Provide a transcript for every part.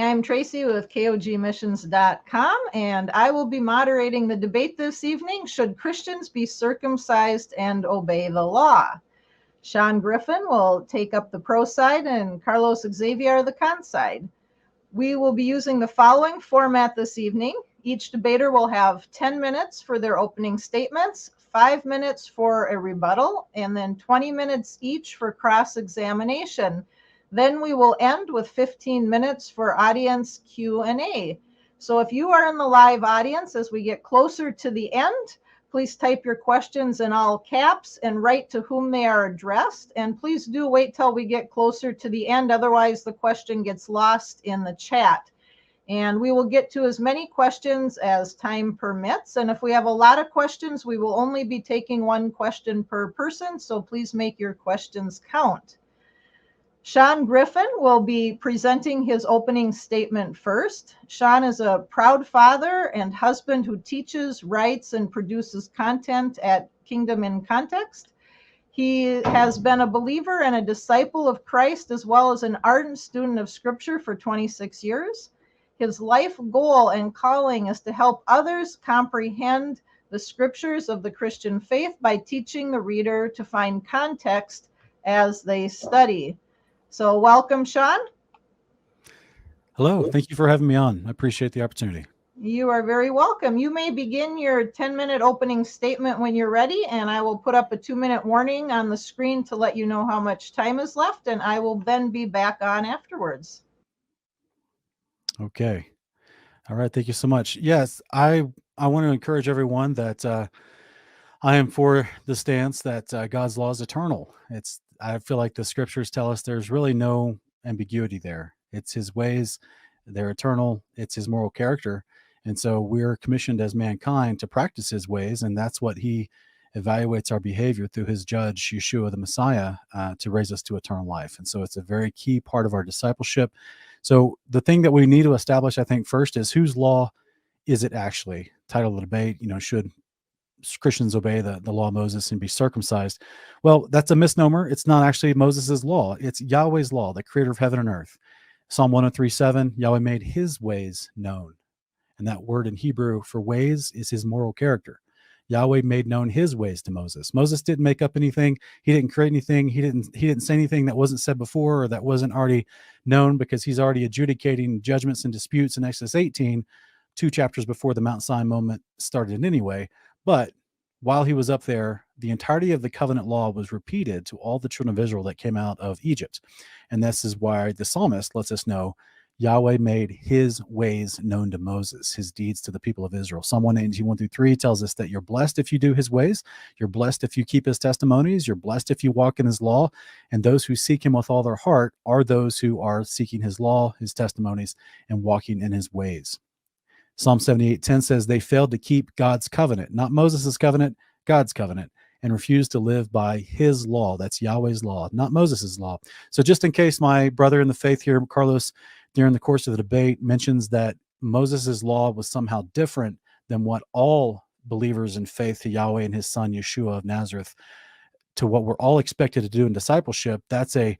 I'm Tracy with KOGmissions.com, and I will be moderating the debate this evening. Should Christians be circumcised and obey the law? Sean Griffin will take up the pro side, and Carlos Xavier the con side. We will be using the following format this evening. Each debater will have 10 minutes for their opening statements, 5 minutes for a rebuttal, and then 20 minutes each for cross-examination. Then we will end with 15 minutes for audience Q&A. So if you are in the live audience, as we get closer to the end, please type your questions in all caps and write to whom they are addressed. And please do wait till we get closer to the end. Otherwise, the question gets lost in the chat. And we will get to as many questions as time permits. And if we have a lot of questions, we will only be taking one question per person. So please make your questions count. Sean Griffin will be presenting his opening statement first. Sean is a proud father and husband who teaches, writes, and produces content at Kingdom in Context. He has been a believer and a disciple of Christ, as well as an ardent student of Scripture for 26 years. His life goal and calling is to help others comprehend the Scriptures of the Christian faith by teaching the reader to find context as they study. So welcome, Sean. Hello. Thank you for having me on. I appreciate the opportunity. You are very welcome. You may begin your 10-minute opening statement when you're ready, and I will put up a 2-minute warning on the screen to let you know how much time is left, and I will then be back on afterwards. Okay. All right. Thank you so much. Yes, I want to encourage everyone that I am for the stance that God's law is eternal. I feel like the scriptures tell us there's really no ambiguity there. It's his ways, they're eternal. It's his moral character. And so we're commissioned as mankind to practice his ways. And that's what he evaluates our behavior through his judge, Yeshua, the Messiah, to raise us to eternal life. And so it's a very key part of our discipleship. So the thing that we need to establish, I think, first is whose law is it actually? Title of the debate, should Christians obey the law of Moses and be circumcised? Well, that's a misnomer. It's not actually Moses's law. It's Yahweh's law, the creator of heaven and earth. Psalm 103:7, Yahweh made his ways known. And that word in Hebrew for ways is his moral character. Yahweh made known his ways to Moses. Moses didn't make up anything. He didn't create anything. He didn't say anything that wasn't said before or that wasn't already known, because he's already adjudicating judgments and disputes in Exodus 18, 2 chapters before the Mount Sinai moment started anyway. But while he was up there, the entirety of the covenant law was repeated to all the children of Israel that came out of Egypt. And this is why the psalmist lets us know Yahweh made his ways known to Moses, his deeds to the people of Israel. Psalm 118:1-3 tells us that you're blessed if you do his ways. You're blessed if you keep his testimonies. You're blessed if you walk in his law. And those who seek him with all their heart are those who are seeking his law, his testimonies, and walking in his ways. Psalm 78:10 says they failed to keep God's covenant, not Moses' covenant, God's covenant, and refused to live by his law. That's Yahweh's law, not Moses' law. So just in case my brother in the faith here, Carlos, during the course of the debate mentions that Moses' law was somehow different than what all believers in faith to Yahweh and his son, Yeshua of Nazareth, to what we're all expected to do in discipleship, that's a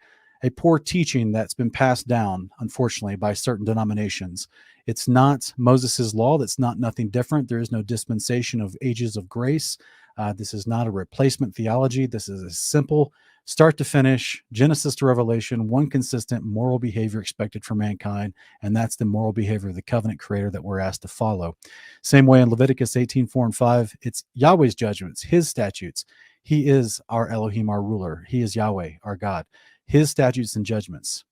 poor teaching that's been passed down, unfortunately, by certain denominations. It's not Moses' law. That's not nothing different. There is no dispensation of ages of grace. This is not a replacement theology. This is a simple, start to finish, Genesis to Revelation, one consistent moral behavior expected for mankind, and that's the moral behavior of the covenant creator that we're asked to follow. Same way in Leviticus 18:4-5, it's Yahweh's judgments, his statutes. He is our Elohim, our ruler. He is Yahweh, our God. His statutes and judgments.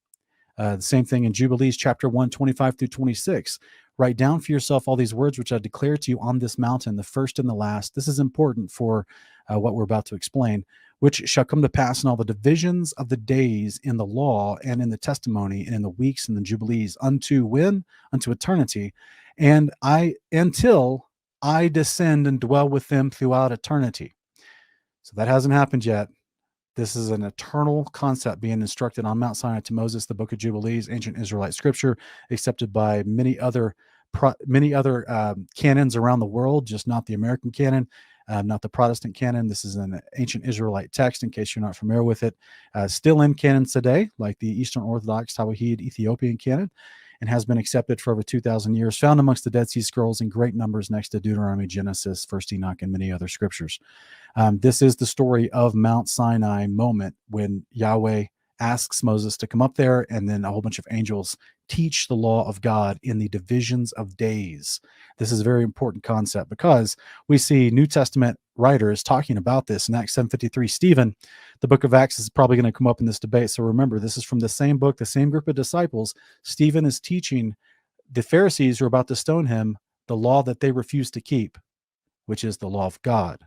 The same thing in Jubilees chapter 1, 25-26. Write down for yourself all these words which I declare to you on this mountain, the first and the last. This is important for what we're about to explain, which shall come to pass in all the divisions of the days in the law and in the testimony and in the weeks and the jubilees, unto when? Unto eternity. And until I descend and dwell with them throughout eternity. So that hasn't happened yet. This is an eternal concept being instructed on Mount Sinai to Moses, the book of Jubilees, ancient Israelite scripture, accepted by many other canons around the world, just not the American canon, not the Protestant canon. This is an ancient Israelite text, in case you're not familiar with it. Still in canons today, like the Eastern Orthodox, Tawhid, Ethiopian canon. and has been accepted for over 2,000 years, found amongst the Dead Sea Scrolls in great numbers next to Deuteronomy, Genesis, First Enoch, and many other scriptures. This is the story of Mount Sinai moment when Yahweh asks Moses to come up there, and then a whole bunch of angels teach the law of God in the divisions of days. This is a very important concept because we see New Testament writers talking about this in Acts 7:53. Stephen, the book of Acts is probably going to come up in this debate. So remember, this is from the same book, the same group of disciples. Stephen is teaching the Pharisees who are about to stone him the law that they refuse to keep, which is the law of God,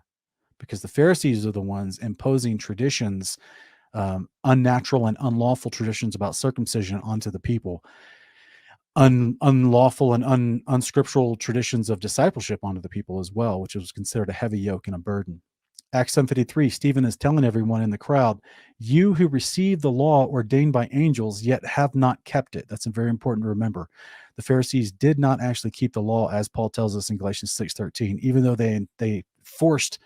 because the Pharisees are the ones imposing traditions, unnatural and unlawful traditions about circumcision onto the people, unlawful and unscriptural traditions of discipleship onto the people as well, which was considered a heavy yoke and a burden. Acts 7:53, Stephen is telling everyone in the crowd, you who received the law ordained by angels, yet have not kept it. That's very important to remember. The Pharisees did not actually keep the law, as Paul tells us in Galatians 6:13, even though they forced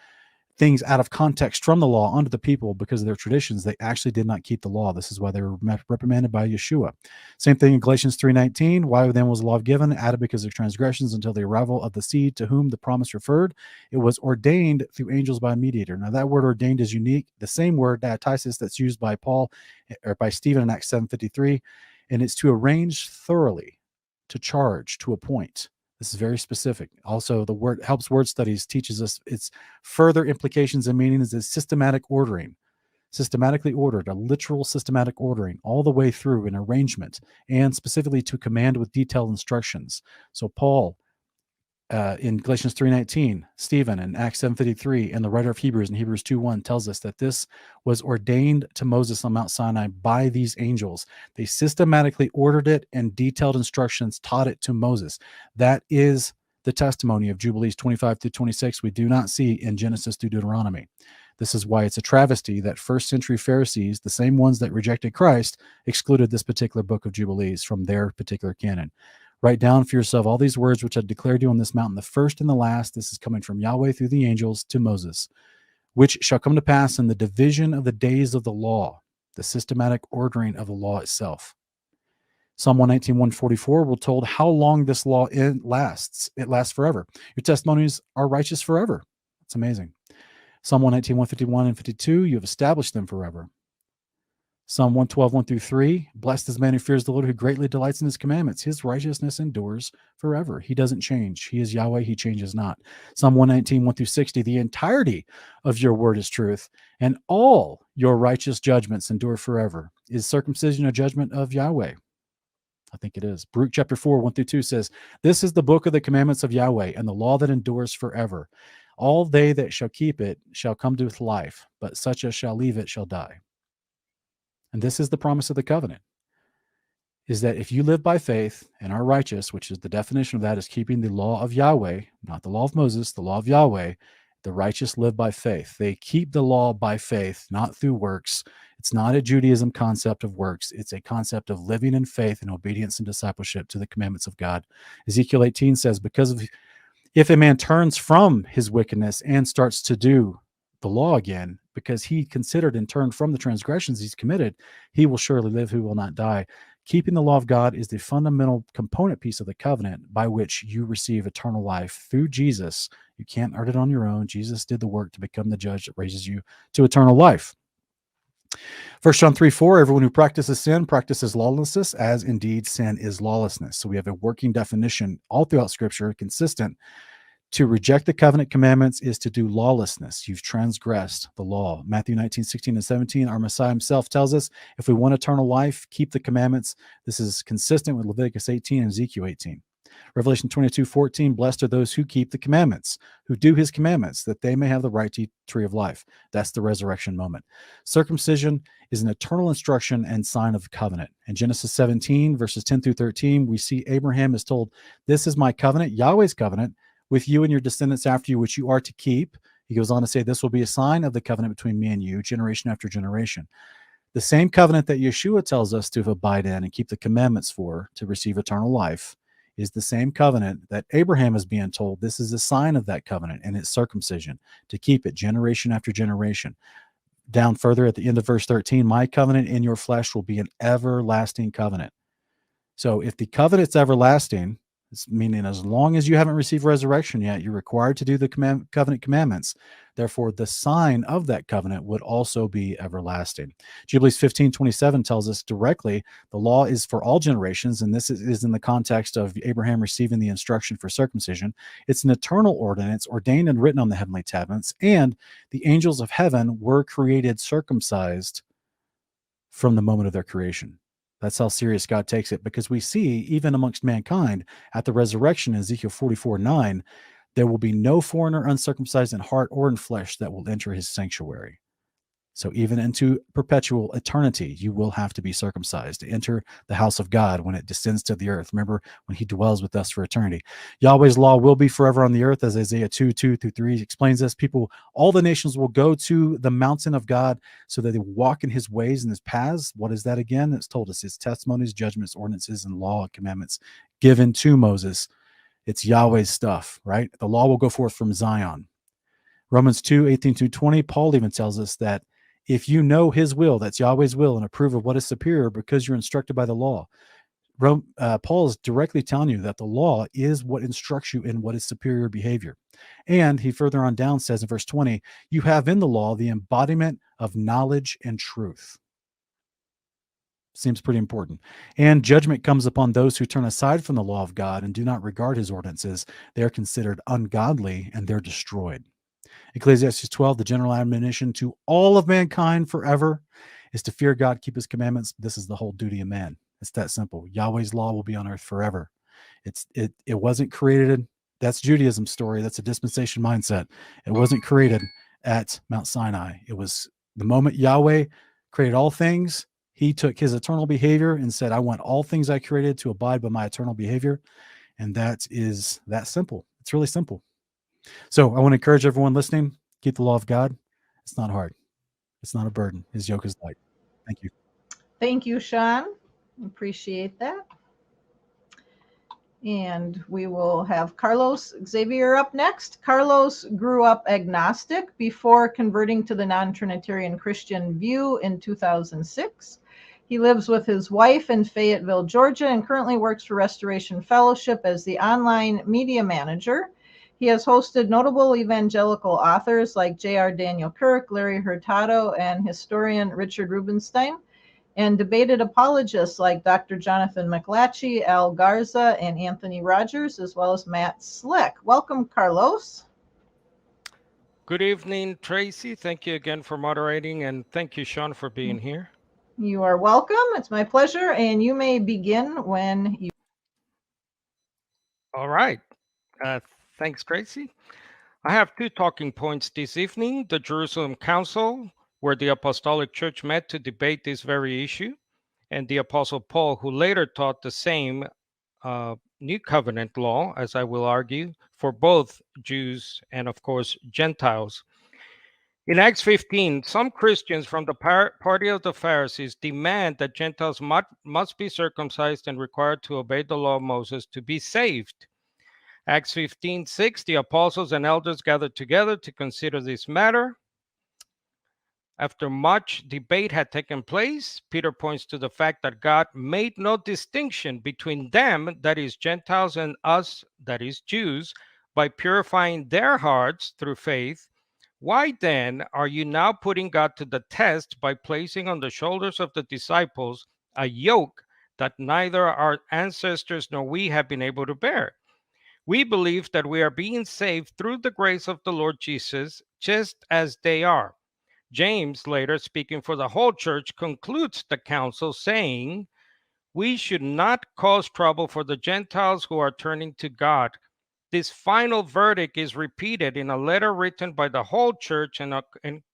things out of context from the law onto the people because of their traditions. They actually did not keep the law. This is why they were reprimanded by Yeshua. Same thing in Galatians 3:19. Why then was the law given? Added because of transgressions until the arrival of the seed to whom the promise referred. It was ordained through angels by a mediator. Now that word ordained is unique. The same word, diathesis, that's used by Paul or by Stephen in Acts 7:53. And it's to arrange thoroughly, to charge, to appoint. This is very specific. Also, the word helps word studies teaches us its further implications and meanings is systematic ordering, systematically ordered, a literal systematic ordering all the way through an arrangement, and specifically to command with detailed instructions. So Paul in Galatians 3:19, Stephen in Acts 7:53, and the writer of Hebrews in Hebrews 2:1 tells us that this was ordained to Moses on Mount Sinai by these angels. They systematically ordered it and detailed instructions taught it to Moses. That is the testimony of Jubilees 25 through 26 we do not see in Genesis through Deuteronomy. This is why it's a travesty that first century Pharisees, the same ones that rejected Christ, excluded this particular book of Jubilees from their particular canon. Write down for yourself all these words which I declared you on this mountain, the first and the last. This is coming from Yahweh through the angels to Moses, which shall come to pass in the division of the days of the law, the systematic ordering of the law itself. Psalm 119, 144, we're told how long this law lasts. It lasts forever. Your testimonies are righteous forever. It's amazing. Psalm 119, 151 and 52, you have established them forever. Psalm 112, 1 through 3, blessed is the man who fears the Lord, who greatly delights in his commandments. His righteousness endures forever. He doesn't change. He is Yahweh. He changes not. Psalm 119, 1 through 60, the entirety of your word is truth, and all your righteous judgments endure forever. Is circumcision a judgment of Yahweh? I think it is. Baruch chapter 4, 1 through 2 says, this is the book of the commandments of Yahweh, and the law that endures forever. All they that shall keep it shall come to life, but such as shall leave it shall die. And this is the promise of the covenant, is that if you live by faith and are righteous, which is the definition of that is keeping the law of Yahweh, not the law of Moses, the law of Yahweh, the righteous live by faith. They keep the law by faith, not through works. It's not a Judaism concept of works. It's a concept of living in faith and obedience and discipleship to the commandments of God. Ezekiel 18 says, if a man turns from his wickedness and starts to do the law again, because he considered and turned from the transgressions he's committed, he will surely live, who will not die. Keeping the law of God is the fundamental component piece of the covenant by which you receive eternal life through Jesus. You can't earn it on your own. Jesus did the work to become the judge that raises you to eternal life. 1 John 3:4, everyone who practices sin practices lawlessness, as indeed sin is lawlessness. So we have a working definition all throughout Scripture, consistent. To reject the covenant commandments is to do lawlessness. You've transgressed the law. Matthew 19, 16 and 17, our Messiah himself tells us, if we want eternal life, keep the commandments. This is consistent with Leviticus 18 and Ezekiel 18. Revelation 22, 14, blessed are those who keep the commandments, who do his commandments, that they may have the right to tree of life. That's the resurrection moment. Circumcision is an eternal instruction and sign of covenant. In Genesis 17, verses 10 through 13, we see Abraham is told, this is my covenant, Yahweh's covenant, with you and your descendants after you, which you are to keep. He goes on to say, this will be a sign of the covenant between me and you, generation after generation. The same covenant that Yeshua tells us to abide in and keep the commandments for, to receive eternal life, is the same covenant that Abraham is being told, this is a sign of that covenant, and it's circumcision, to keep it generation after generation. Down further at the end of verse 13, my covenant in your flesh will be an everlasting covenant. So if the covenant's everlasting, meaning as long as you haven't received resurrection yet, you're required to do the covenant commandments. Therefore, the sign of that covenant would also be everlasting. Jubilees 15:27 tells us directly the law is for all generations, and this is in the context of Abraham receiving the instruction for circumcision. It's an eternal ordinance ordained and written on the heavenly tablets, and the angels of heaven were created circumcised from the moment of their creation. That's how serious God takes it, because we see, even amongst mankind, at the resurrection in Ezekiel 44:9, there will be no foreigner uncircumcised in heart or in flesh that will enter his sanctuary. So even into perpetual eternity, you will have to be circumcised to enter the house of God when it descends to the earth. Remember, when he dwells with us for eternity. Yahweh's law will be forever on the earth, as Isaiah 2:2-3 explains this. People, all the nations will go to the mountain of God so that they walk in his ways and his paths. What is that again? It's told us his testimonies, judgments, ordinances, and law and commandments given to Moses. It's Yahweh's stuff, right? The law will go forth from Zion. Romans 2:18-20, Paul even tells us that if you know his will, that's Yahweh's will, and approve of what is superior because you're instructed by the law. Paul is directly telling you that the law is what instructs you in what is superior behavior. And he further on down says in verse 20, you have in the law the embodiment of knowledge and truth. Seems pretty important. And judgment comes upon those who turn aside from the law of God and do not regard his ordinances. They are considered ungodly and they're destroyed. Ecclesiastes 12, the general admonition to all of mankind forever is to fear God, keep his commandments. This is the whole duty of man. It's that simple. Yahweh's law will be on earth forever. It wasn't created. That's Judaism's story. That's a dispensation mindset. It wasn't created at Mount Sinai. It was the moment Yahweh created all things, he took his eternal behavior and said, I want all things I created to abide by my eternal behavior. And that is that simple. It's really simple. So I want to encourage everyone listening, keep the law of God. It's not hard. It's not a burden. His yoke is light. Thank you. Thank you, Sean. Appreciate that. And we will have Carlos Xavier up next. Carlos grew up agnostic before converting to the non-Trinitarian Christian view in 2006. He lives with his wife in Fayetteville, Georgia, and currently works for Restoration Fellowship as the online media manager. He has hosted notable evangelical authors like J.R. Daniel Kirk, Larry Hurtado, and historian Richard Rubenstein, and debated apologists like Dr. Jonathan McLatchie, Al Garza, and Anthony Rogers, as well as Matt Slick. Welcome, Carlos. Good evening, Tracy. Thank you again for moderating, and thank you, Sean, for being here. You are welcome. It's my pleasure, and you may begin when you... All right. Thanks, Tracy. I have two talking points this evening: the Jerusalem Council, where the Apostolic Church met to debate this very issue, and the Apostle Paul, who later taught the same New Covenant law, as I will argue, for both Jews and, of course, Gentiles. In Acts 15, some Christians from the party of the Pharisees demand that Gentiles must be circumcised and required to obey the law of Moses to be saved. Acts 15:6, the apostles and elders gathered together to consider this matter. After much debate had taken place, Peter points to the fact that God made no distinction between them, that is Gentiles, and us, that is Jews, by purifying their hearts through faith. Why then are you now putting God to the test by placing on the shoulders of the disciples a yoke that neither our ancestors nor we have been able to bear? We believe that we are being saved through the grace of the Lord Jesus, just as they are. James, later speaking for the whole church, concludes the council saying, we should not cause trouble for the Gentiles who are turning to God. This final verdict is repeated in a letter written by the whole church and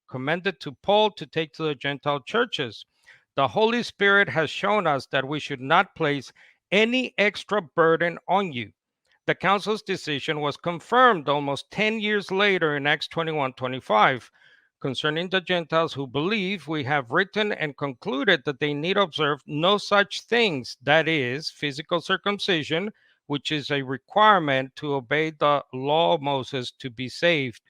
commended to Paul to take to the Gentile churches. The Holy Spirit has shown us that we should not place any extra burden on you. The council's decision was confirmed almost 10 years later in Acts 21:25. Concerning the Gentiles who believe, we have written and concluded that they need observe no such things, that is, physical circumcision, which is a requirement to obey the law of Moses to be saved.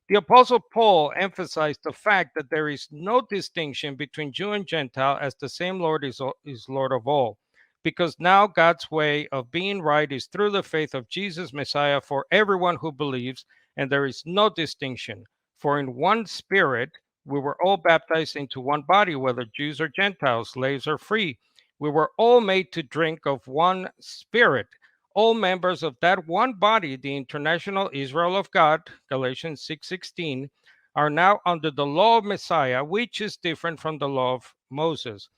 The Apostle Paul emphasized the fact that there is no distinction between Jew and Gentile, as the same Lord is Lord of all. because now God's way of being right is through the faith of Jesus Messiah for everyone who believes, and there is no distinction. For in one Spirit we were all baptized into one body, whether Jews or Gentiles, slaves or free. We were all made to drink of one Spirit, all members of that one body, the international Israel of God, Galatians 6:16, are now under the law of Messiah, which is different from the law of Moses.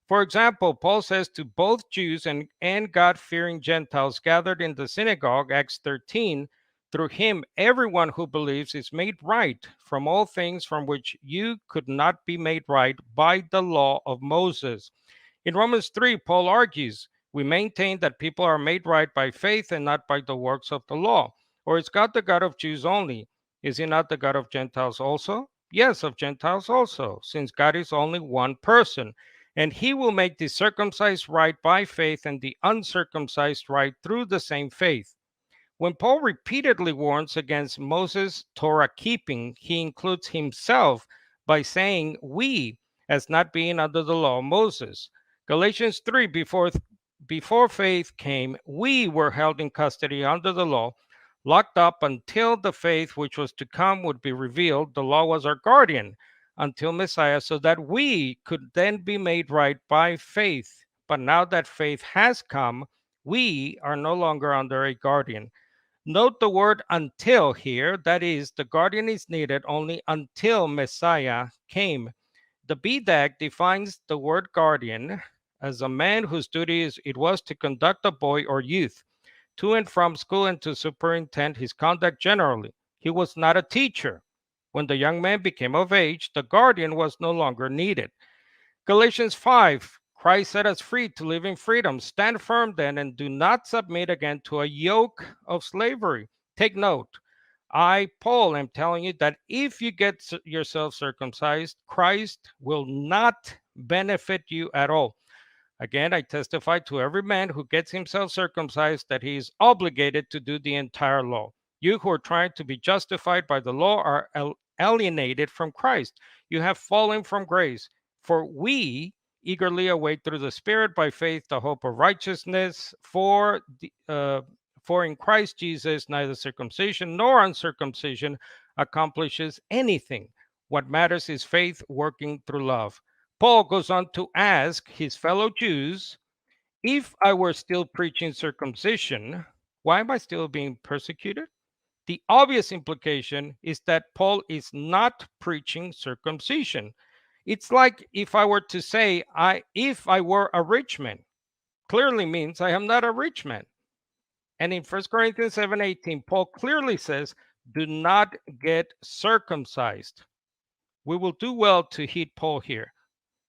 For example, Paul says to both Jews and God-fearing Gentiles gathered in the synagogue, Acts 13, through him, everyone who believes is made right from all things from which you could not be made right by the law of Moses. In Romans 3, Paul argues, we maintain that people are made right by faith and not by the works of the law. Or is God the God of Jews only? Is he not the God of Gentiles also? Yes, of Gentiles also, since God is only one person. And he will make the circumcised right by faith and the uncircumcised right through the same faith. When Paul repeatedly warns against Moses' Torah keeping, he includes himself by saying we as not being under the law of Moses. Galatians 3, before faith came, we were held in custody under the law, locked up until the faith which was to come would be revealed. The law was our guardian until Messiah, so that we could then be made right by faith. But now that faith has come, we are no longer under a guardian. Note the word until here. That is, the guardian is needed only until Messiah came. The BDAG defines the word guardian as a man whose duty it was to conduct a boy or youth to and from school and to superintend his conduct generally. He was not a teacher. When the young man became of age, the guardian was no longer needed. Galatians 5, Christ set us free to live in freedom. Stand firm then and do not submit again to a yoke of slavery. Take note, I, Paul, am telling you that if you get yourself circumcised, Christ will not benefit you at all. Again, I testify to every man who gets himself circumcised that he is obligated to do the entire law. You who are trying to be justified by the law are alienated from Christ. You have fallen from grace. For we eagerly await through the Spirit by faith the hope of righteousness. For in Christ Jesus neither circumcision nor uncircumcision accomplishes anything. What matters is faith working through love. Paul goes on to ask his fellow Jews, if I were still preaching circumcision, why am I still being persecuted? The obvious implication is that Paul is not preaching circumcision. It's like if I were to say, if I were a rich man, clearly means I am not a rich man. And in 1 Corinthians 7:18, Paul clearly says, do not get circumcised. We will do well to heed Paul here.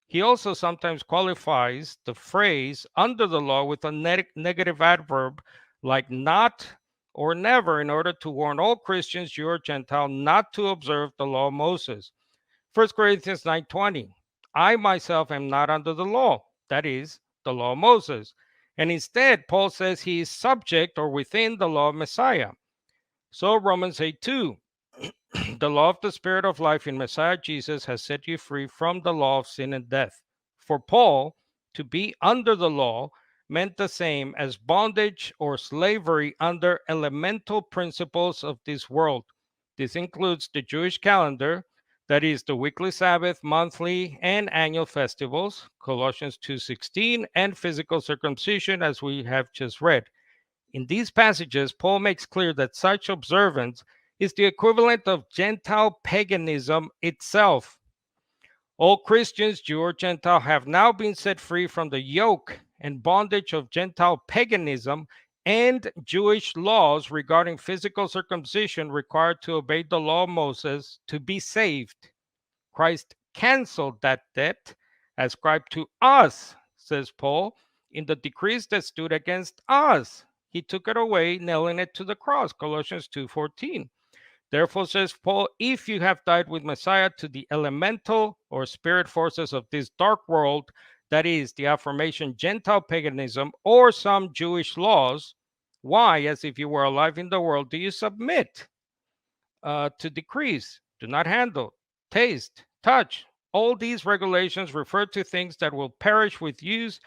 He also sometimes qualifies the phrase under the law with a negative adverb like not or never in order to warn all Christians, Jew or Gentile, not to observe the law of Moses. 1 Corinthians 9:20, I myself am not under the law, that is, the law of Moses. And instead, Paul says he is subject or within the law of Messiah. So Romans 8:2, the law of the Spirit of life in Messiah Jesus has set you free from the law of sin and death. For Paul, to be under the law meant the same as bondage or slavery under elemental principles of this world. This includes the Jewish calendar, that is the weekly Sabbath, monthly and annual festivals, Colossians 2:16, and physical circumcision, as we have just read. In these passages, Paul makes clear that such observance is the equivalent of Gentile paganism itself. All Christians, Jew or Gentile, have now been set free from the yoke and bondage of Gentile paganism and Jewish laws regarding physical circumcision required to obey the law of Moses to be saved. Christ canceled that debt ascribed to us, says Paul, in the decrees that stood against us. He took it away, nailing it to the cross, Colossians 2:14. Therefore, says Paul, if you have died with Messiah to the elemental or spirit forces of this dark world, that is, the affirmation Gentile paganism or some Jewish laws, why, as if you were alive in the world, do you submit to decrees? Do not handle, taste, touch. All these regulations refer to things that will perish with use.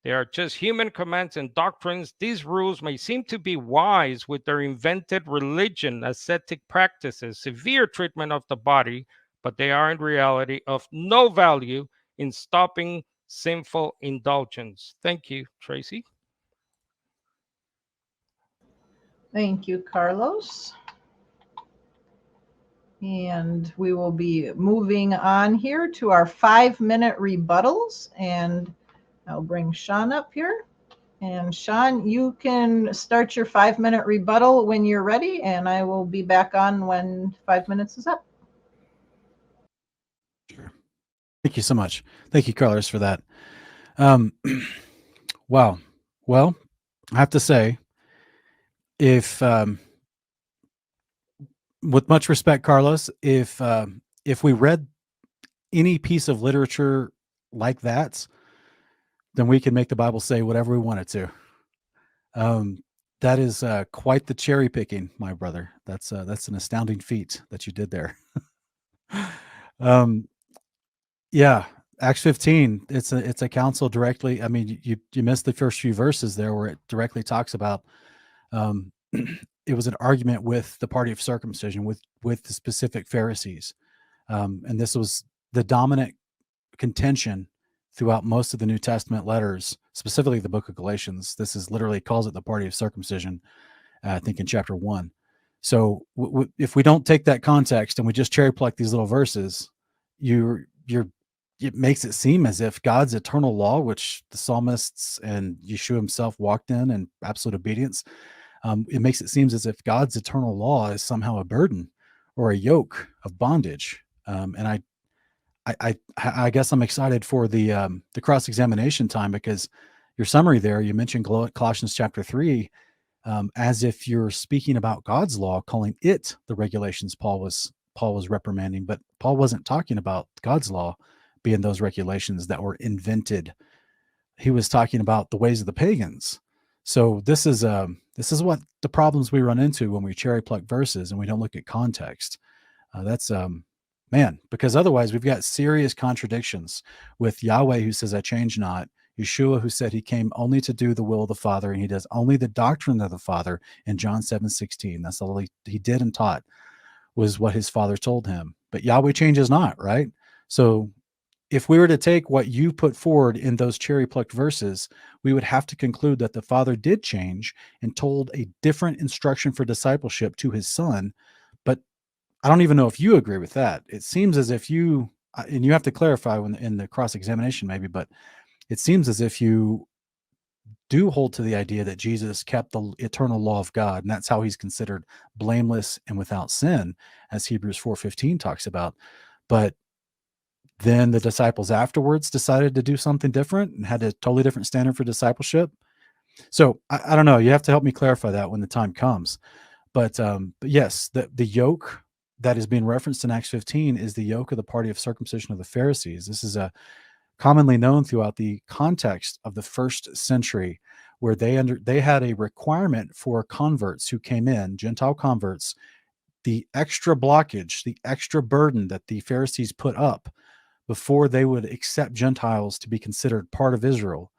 They are just human commands and doctrines. These rules may seem to be wise with their invented religion, ascetic practices, severe treatment of the body, but they are in reality of no value in stopping sinful indulgence. Thank you, Tracy. Thank you, Carlos. And we will be moving on here to our 5-minute rebuttals. And I'll bring Sean up here. And Sean, you can start your 5-minute rebuttal when you're ready, and I will be back on when 5 minutes is up. Sure. Thank you so much. Thank you, Carlos, for that. Wow. Well, I have to say, if with much respect, Carlos, if we read any piece of literature like that, then we can make the Bible say whatever we want it to. That is quite the cherry picking, my brother. That's an astounding feat that you did there. Yeah, Acts 15. It's a counsel directly. I mean, you missed the first few verses there where it directly talks about. It was an argument with the party of circumcision, with the specific Pharisees, and this was the dominant contention throughout most of the New Testament letters, specifically the book of Galatians. This is literally calls it the party of circumcision, I think in chapter 1. So if we don't take that context and we just cherry pluck these little verses, it makes it seem as if God's eternal law, which the psalmists and Yeshua himself walked in absolute obedience, it makes it seem as if God's eternal law is somehow a burden or a yoke of bondage. And I guess I'm excited for the cross-examination time, because your summary there, you mentioned Colossians chapter 3, as if you're speaking about God's law, calling it the regulations Paul was reprimanding, but Paul wasn't talking about God's law being those regulations that were invented. He was talking about the ways of the pagans. So this is what the problems we run into when we cherry pluck verses and we don't look at context. Because otherwise we've got serious contradictions with Yahweh, who says, I change not, Yeshua, who said he came only to do the will of the Father, and he does only the doctrine of the Father in John 7:16. That's all he did and taught, was what his Father told him. But Yahweh changes not, right? So if we were to take what you put forward in those cherry-plucked verses, we would have to conclude that the Father did change and told a different instruction for discipleship to his Son. But I don't even know if you agree with that. It seems as if you, and you have to clarify when in the cross-examination maybe, but it seems as if you do hold to the idea that Jesus kept the eternal law of God, and that's how he's considered blameless and without sin, as Hebrews 4:15 talks about. But then the disciples afterwards decided to do something different and had a totally different standard for discipleship. So I don't know. You have to help me clarify that when the time comes. But yes, the yoke that is being referenced in Acts 15 is the yoke of the party of circumcision of the Pharisees. This is commonly known throughout the context of the first century, where they had a requirement for converts who came in, Gentile converts, the extra blockage, the extra burden that the Pharisees put up before they would accept Gentiles to be considered part of Israel.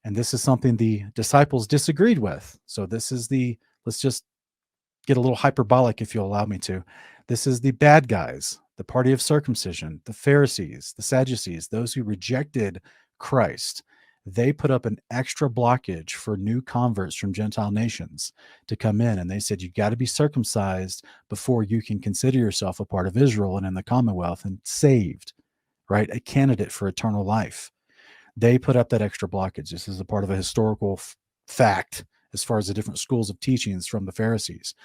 And this is something the disciples disagreed with. So this is let's just get a little hyperbolic, if you'll allow me to. This is the bad guys, the party of circumcision, the Pharisees, the Sadducees, those who rejected Christ. They put up an extra blockage for new converts from Gentile nations to come in. And they said, you got to be circumcised before you can consider yourself a part of Israel and in the Commonwealth and saved, right? A candidate for eternal life. They put up that extra blockage. This is a part of a historical fact as far as the different schools of teachings from the Pharisees.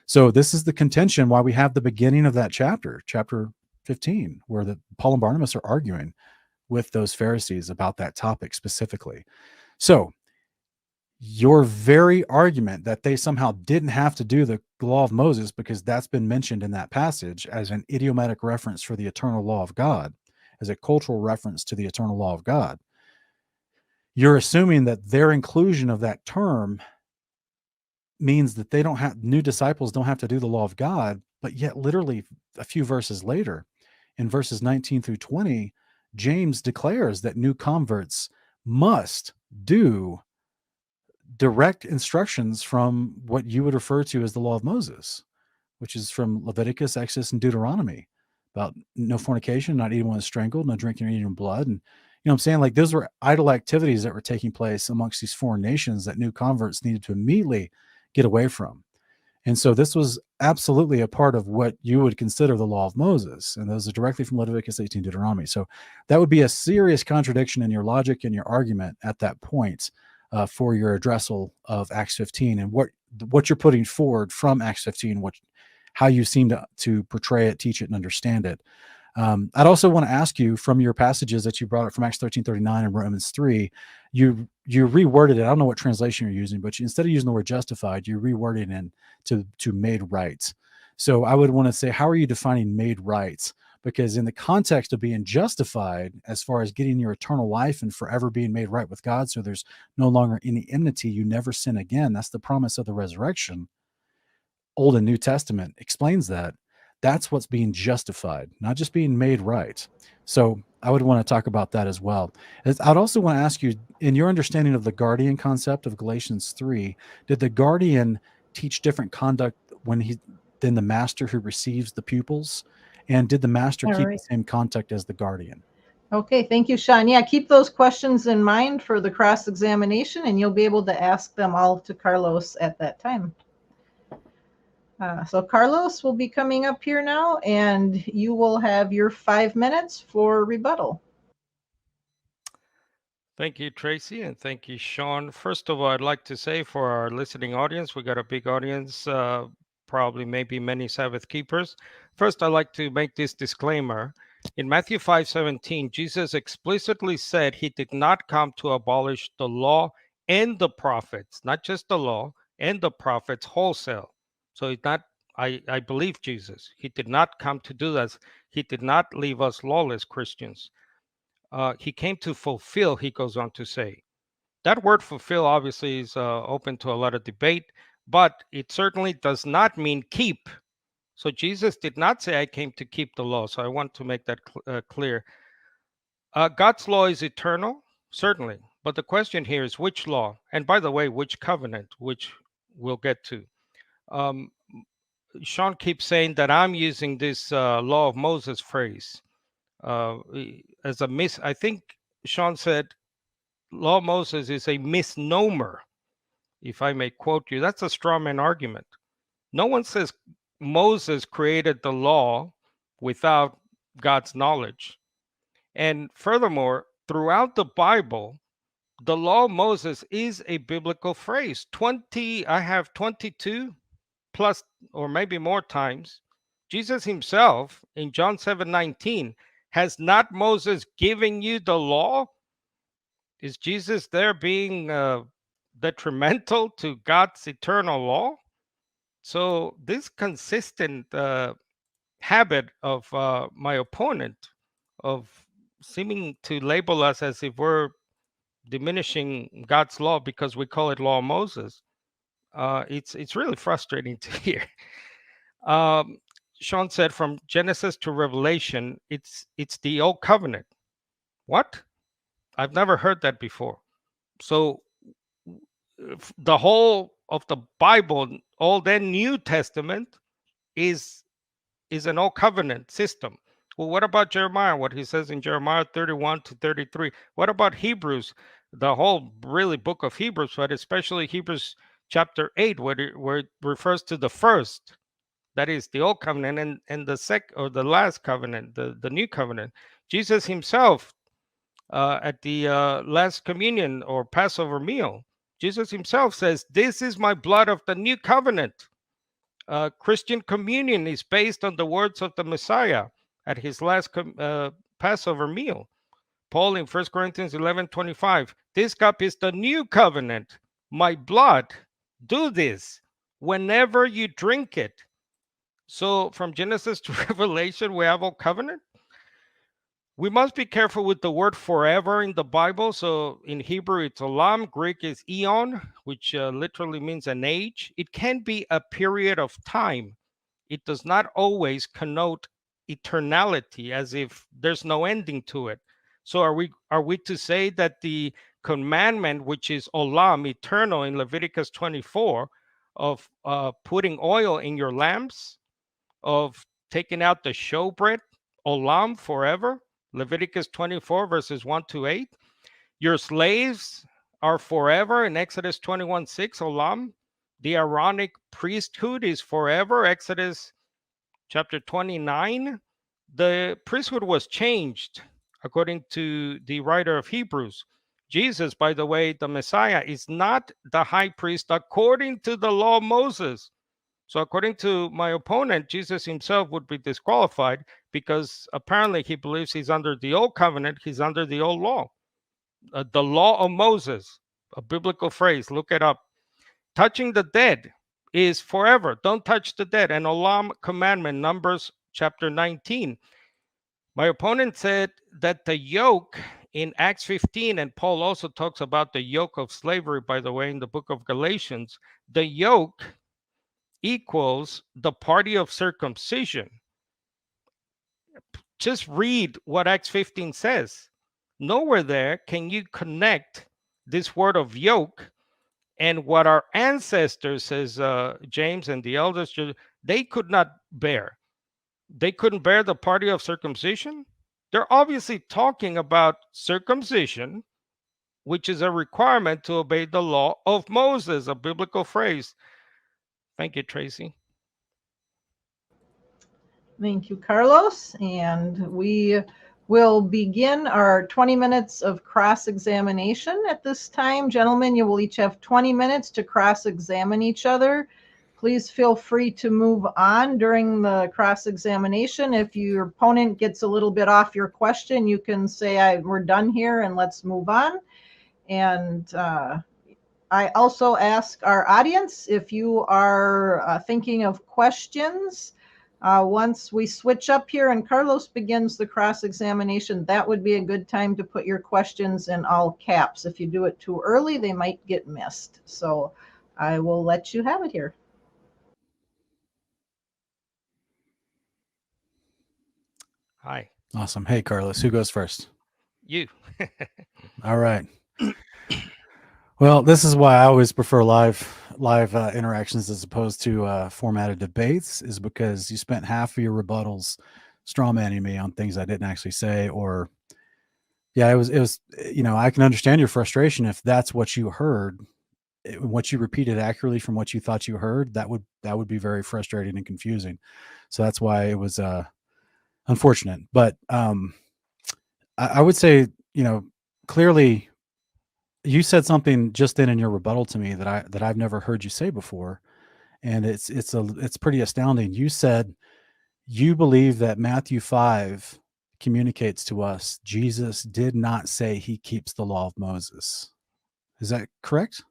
So this is the contention why we have the beginning of that chapter 15, where Paul and Barnabas are arguing with those Pharisees about that topic specifically. So your very argument that they somehow didn't have to do the law of Moses because that's been mentioned in that passage as an idiomatic reference for the eternal law of God, as a cultural reference to the eternal law of God, you're assuming that their inclusion of that term means that new disciples don't have to do the law of God. But yet literally a few verses later, in verses 19 through 20, James declares that new converts must do direct instructions from what you would refer to as the law of Moses, which is from Leviticus, Exodus, and Deuteronomy, about no fornication, not eating when it's strangled, no drinking or eating blood. And you know what I'm saying? Like, those were idol activities that were taking place amongst these foreign nations that new converts needed to immediately get away from. And so this was absolutely a part of what you would consider the law of Moses. And those are directly from Leviticus 18, Deuteronomy. So that would be a serious contradiction in your logic and your argument at that point for your addressal of Acts 15 and what you're putting forward from Acts 15, how you seem to portray it, teach it, and understand it. I'd also want to ask you, from your passages that you brought up from Acts 13:39 and Romans 3, you reworded it. I don't know what translation you're using, but instead of using the word justified, you reworded it to made right. So I would want to say, how are you defining made right? Because in the context of being justified, as far as getting your eternal life and forever being made right with God, so there's no longer any enmity, you never sin again. That's the promise of the resurrection. Old and New Testament explains that. That's what's being justified, not just being made right. So I would want to talk about that as well. I'd also want to ask you, in your understanding of the guardian concept of Galatians 3, did the guardian teach different conduct than the master who receives the pupils? And did the master keep the same conduct as the guardian? Okay, thank you, Sean. Yeah, keep those questions in mind for the cross-examination, and you'll be able to ask them all to Carlos at that time. So Carlos will be coming up here now, and you will have your 5 minutes for rebuttal. Thank you, Tracy, and thank you, Sean. First of all, I'd like to say for our listening audience, we got a big audience, probably maybe many Sabbath keepers. First, I'd like to make this disclaimer. In Matthew 5:17, Jesus explicitly said he did not come to abolish the law and the prophets, not just the law and the prophets wholesale. So it's not, I believe Jesus. He did not come to do that. He did not leave us lawless Christians. He came to fulfill, he goes on to say. That word fulfill obviously is open to a lot of debate, but it certainly does not mean keep. So Jesus did not say, I came to keep the law. So I want to make that clear. God's law is eternal, certainly. But the question here is which law? And by the way, which covenant, which we'll get to. Sean keeps saying that I'm using this law of Moses phrase as a I think Sean said law of Moses is a misnomer, if I may quote you. That's a straw man argument. No one says Moses created the law without God's knowledge. And furthermore, throughout the Bible, the law of Moses is a biblical phrase. I have 22 plus or maybe more times. Jesus himself in John 7:19, has not Moses given you the law? Is Jesus there being detrimental to God's eternal law? So this consistent habit of my opponent of seeming to label us as if we're diminishing God's law because we call it law of Moses, it's really frustrating to hear. Sean said from Genesis to Revelation, it's the old covenant. What? I've never heard that before. So the whole of the Bible, Old and New Testament, is an old covenant system. Well, what about Jeremiah? What he says in Jeremiah 31 to 33. What about Hebrews? The whole really book of Hebrews, but especially Hebrews chapter 8, where it refers to the first, that is the old covenant, and the last covenant, the new covenant. Jesus himself, at the last communion or Passover meal, Jesus himself says, "This is my blood of the new covenant." Christian communion is based on the words of the Messiah at his last Passover meal. Paul in 1 Corinthians 11:25, "This cup is the new covenant, my blood. Do this whenever you drink it." So from Genesis to Revelation, we have old covenant. We must be careful with the word forever in the Bible. So in Hebrew, it's olam. Greek is eon, which literally means an age. It can be a period of time. It does not always connote eternality, as if there's no ending to it. So are we to say that the commandment, which is olam, eternal, in Leviticus 24, of putting oil in your lamps, of taking out the showbread, olam, forever, Leviticus 24, verses 1-8. Your slaves are forever in Exodus 21:6, olam. The Aaronic priesthood is forever, Exodus chapter 29. The priesthood was changed according to the writer of Hebrews. Jesus, by the way, the Messiah, is not the high priest according to the law of Moses. So according to my opponent, Jesus himself would be disqualified because apparently he believes he's under the old covenant, he's under the old law. The law of Moses, a biblical phrase, look it up. Touching the dead is forever. Don't touch the dead. And olam commandment, Numbers chapter 19. My opponent said that the yoke in Acts 15, and Paul also talks about the yoke of slavery, by the way, in the book of Galatians, the yoke equals the party of circumcision. Just read what Acts 15 says. Nowhere there can you connect this word of yoke and what our ancestors, says James and the elders, they could not bear. They couldn't bear the party of circumcision. They're obviously talking about circumcision, which is a requirement to obey the law of Moses, a biblical phrase. Thank you, Tracy. Thank you, Carlos. And we will begin our 20 minutes of cross-examination at this time. Gentlemen, you will each have 20 minutes to cross-examine each other. Please feel free to move on during the cross-examination. If your opponent gets a little bit off your question, you can say, we're done here and let's move on. And I also ask our audience, if you are thinking of questions, once we switch up here and Carlos begins the cross-examination, that would be a good time to put your questions in all caps. If you do it too early, they might get missed. So I will let you have it here. Hi. Awesome. Hey, Carlos, who goes first? You. All right. Well, this is why I always prefer live interactions as opposed to formatted debates, is because you spent half of your rebuttals strawmanning me on things I didn't actually say, or it was, I can understand your frustration if that's what you heard, what you repeated accurately from what you thought you heard. That would be very frustrating and confusing. So that's why it was unfortunate. But I would say, clearly, you said something just then in your rebuttal to me that I've never heard you say before, and it's pretty astounding. You said you believe that Matthew 5 communicates to us Jesus did not say he keeps the law of Moses. Is that correct?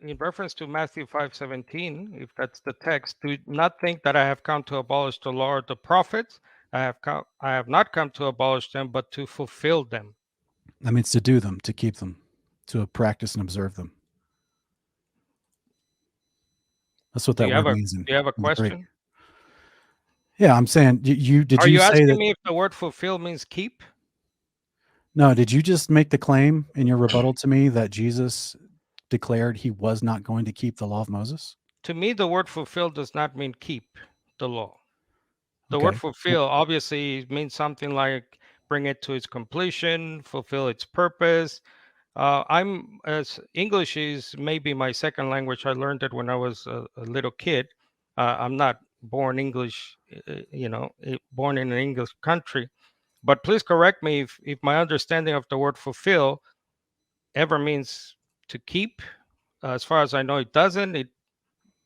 In reference to Matthew 5:17, if that's the text, do not think that I have come to abolish the law or the prophets. I have not come to abolish them, but to fulfill them. That means to do them, to keep them, to practice and observe them. That's what that word means. Do you have a question? Yeah, I'm saying Are you asking me if the word fulfill means keep? No, did you just make the claim in your rebuttal to me that Jesus declared he was not going to keep the law of Moses? To me, the word fulfill does not mean keep the law. The word fulfill obviously means something like bring it to its completion, fulfill its purpose. English is maybe my second language. I learned it when I was a little kid. I'm not born English, born in an English country. But please correct me if my understanding of the word fulfill ever means to keep. As far as I know, it doesn't.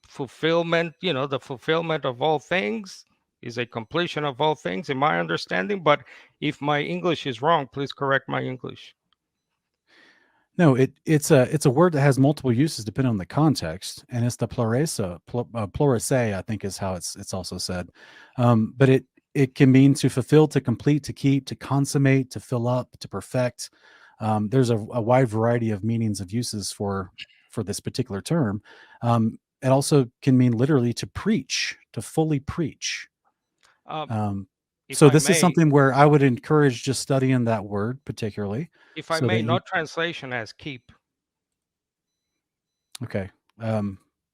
Fulfillment, the fulfillment of all things is a completion of all things in my understanding. But if my English is wrong, please correct my English. No, it's a word that has multiple uses depending on the context, and it's the plurese, I think is how it's also said. But it can mean to fulfill, to complete, to keep, to consummate, to fill up, to perfect. There's a wide variety of meanings of uses for this particular term. It also can mean literally to preach, to fully preach. So I this is may, something where I would encourage just studying that word particularly. if I so may, that no you, translation as keep. okay.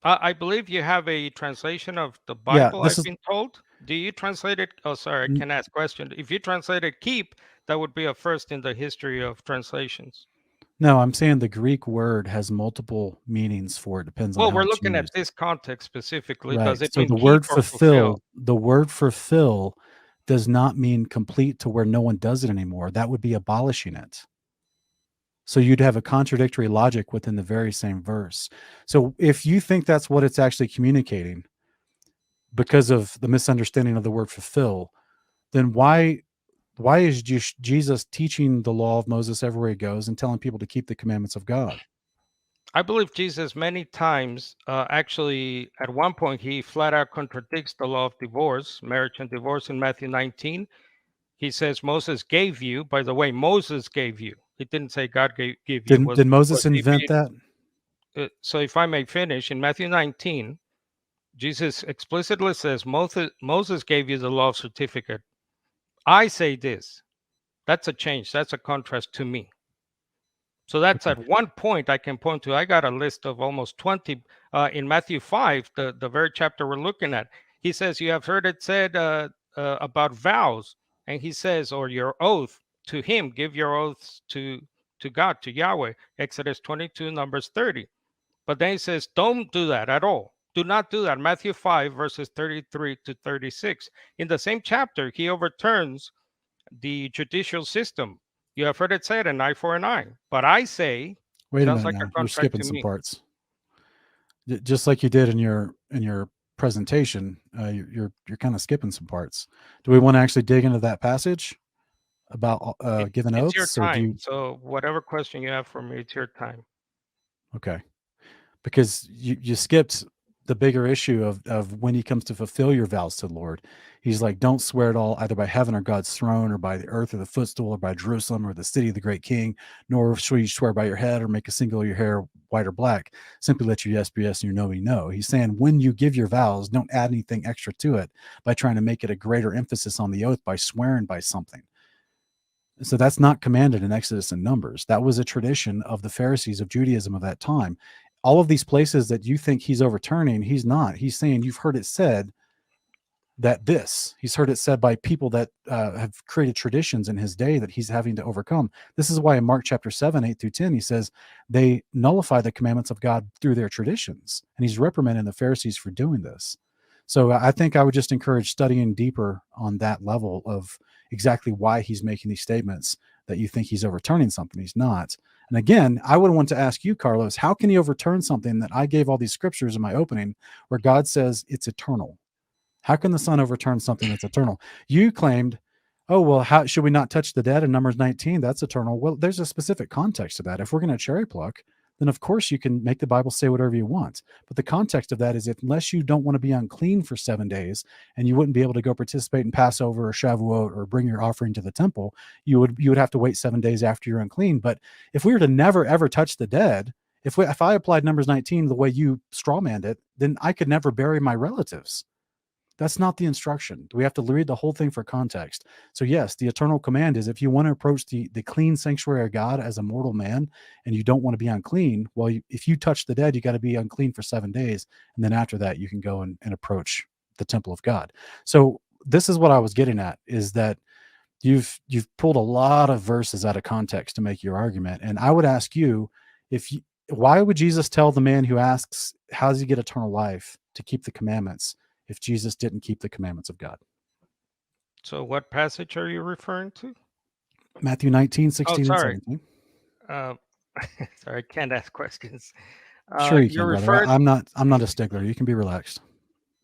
I believe you have a translation of the Yeah, Bible, this I've is, been told. Do you translate it? Oh, sorry, I can ask question. If you translated keep, that would be a first in the history of translations. no, I'm saying the Greek word has multiple meanings for it. Depends on Well, how we're it's looking at used. this context specifically. Right. Does it So mean the keep word or fulfill? fulfill does not mean complete to where no one does it anymore. That would be abolishing it. So you'd have a contradictory logic within the very same verse. So if you think that's what it's actually communicating because of the misunderstanding of the word fulfill, then why is Jesus teaching the law of Moses everywhere he goes and telling people to keep the commandments of God? I believe Jesus many times, actually, at one point, he flat out contradicts the law of divorce, marriage and divorce in Matthew 19. He says, Moses gave you, by the way, Moses gave you. It didn't say God give you. Did Moses Was he invent that? so if I may finish, in Matthew 19, Jesus explicitly says, Moses gave you the law certificate. I say this. That's a change. That's a contrast to me. So that's Okay. at one point I can point to. I got a list of almost 20 in Matthew 5, the very chapter we're looking at. He says, you have heard it said about vows. And he says, or your oath to him, give your oaths to God, to Yahweh. Exodus 22, Numbers 30. But then he says, don't do that at all. Do not do that. Matthew 5, verses 33 to 36. In the same chapter, he overturns the judicial system. You have heard it said, an eye for an eye. But I say, Wait a sounds minute like now. a You're contract skipping to some me. parts. Just like you did in your presentation, you're kind of skipping some parts. Do we want to actually dig into that passage about giving It's your oaths, or do time. you? So whatever question you have for me, it's your time. Okay, because you skipped the bigger issue of when he comes to fulfill your vows to the Lord. He's like, don't swear at all, either by heaven or God's throne, or by the earth or the footstool, or by Jerusalem or the city of the great king, nor shall you swear by your head or make a single of your hair white or black. Simply let your yes be yes and your no be no. He's saying when you give your vows, don't add anything extra to it by trying to make it a greater emphasis on the oath by swearing by something. So that's not commanded in Exodus and Numbers. That was a tradition of the Pharisees of Judaism of that time. All of these places that you think he's overturning, he's not. He's saying you've heard it said that he's heard it said by people that have created traditions in his day that he's having to overcome. This is why in Mark chapter 7, 8 through 10, he says they nullify the commandments of God through their traditions. And he's reprimanding the Pharisees for doing this. So I think I would just encourage studying deeper on that level of exactly why he's making these statements that you think he's overturning something. He's not. And again, I would want to ask you, Carlos, how can he overturn something that I gave all these scriptures in my opening where God says it's eternal? How can the Son overturn something that's eternal? You claimed, oh, well, how should we not touch the dead in Numbers 19? That's eternal. Well, there's a specific context to that. If we're going to cherry pluck, then of course you can make the Bible say whatever you want. But the context of that is unless you don't want to be unclean for 7 days and you wouldn't be able to go participate in Passover or Shavuot or bring your offering to the temple, you would have to wait 7 days after you're unclean. But if we were to never, ever touch the dead, if I applied Numbers 19 the way you strawmanned it, then I could never bury my relatives. That's not the instruction. We have to read the whole thing for context. So yes, the eternal command is if you want to approach the clean sanctuary of God as a mortal man and you don't want to be unclean, well, if you touch the dead, you got to be unclean for 7 days. And then after that, you can go and approach the temple of God. So this is what I was getting at, is that you've pulled a lot of verses out of context to make your argument. And I would ask you, why would Jesus tell the man who asks, how does he get eternal life, to keep the commandments if Jesus didn't keep the commandments of God? So what passage are you referring to? Matthew 19, Oh, 16, and 17. Sorry, I can't ask questions. Sure you You're can, brother. referring. I'm not a stickler. You can be relaxed.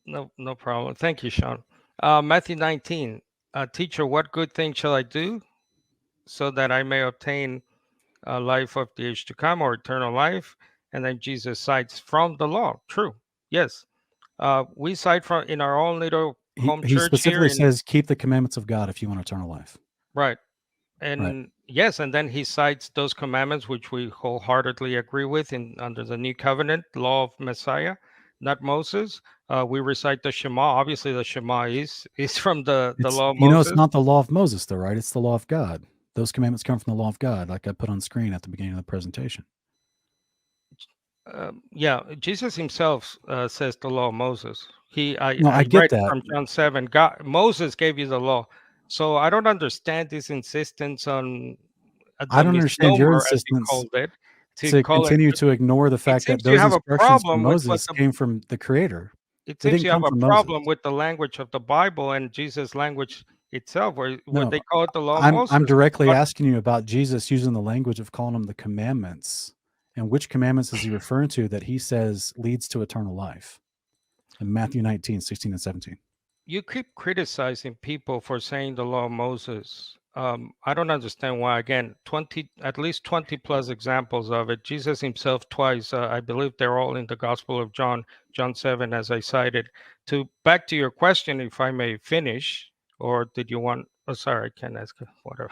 No problem. Thank you, Sean. Matthew 19. Teacher, what good thing shall I do so that I may obtain life of the age to come, or eternal life? And then Jesus cites from the law. True. Yes. We cite from in our own little home He church here specifically in. says, keep the commandments of God if you want eternal life. Right. Right. And yes, and then he cites those commandments which we wholeheartedly agree with under the new covenant, law of Messiah. not Moses. We recite the Shema. Obviously, the Shema is from the It's, law of you know, Moses. it's not the law of Moses, though, right? It's the law of God. Those commandments come from the law of God, like I put on screen at the beginning of the presentation. Yeah, Jesus himself says the law of Moses. No, I I get read that. from John 7. Moses gave you the law. So I don't understand this insistence on I the don't understand your misnomer, as you insistence called it, to to call it. continue to ignore the It fact that seems you those have a instructions from problem with what Moses came from the Creator. it They seems didn't you have come a from Moses. problem with the language of the Bible and Jesus' language itself, where No, they call it the law of I'm Moses. directly But asking you about Jesus using the language of calling them the commandments, and which commandments is he referring to that he says leads to eternal life? In Matthew 19, 16 and 17. you keep criticizing people for saying the law of Moses. I don't understand why. Again, at least 20 plus examples of it. Jesus himself twice. I believe they're all in the Gospel of John, John 7, as I cited. Back to your question, if I may finish, or did you want? Oh, sorry, I can't ask. Whatever.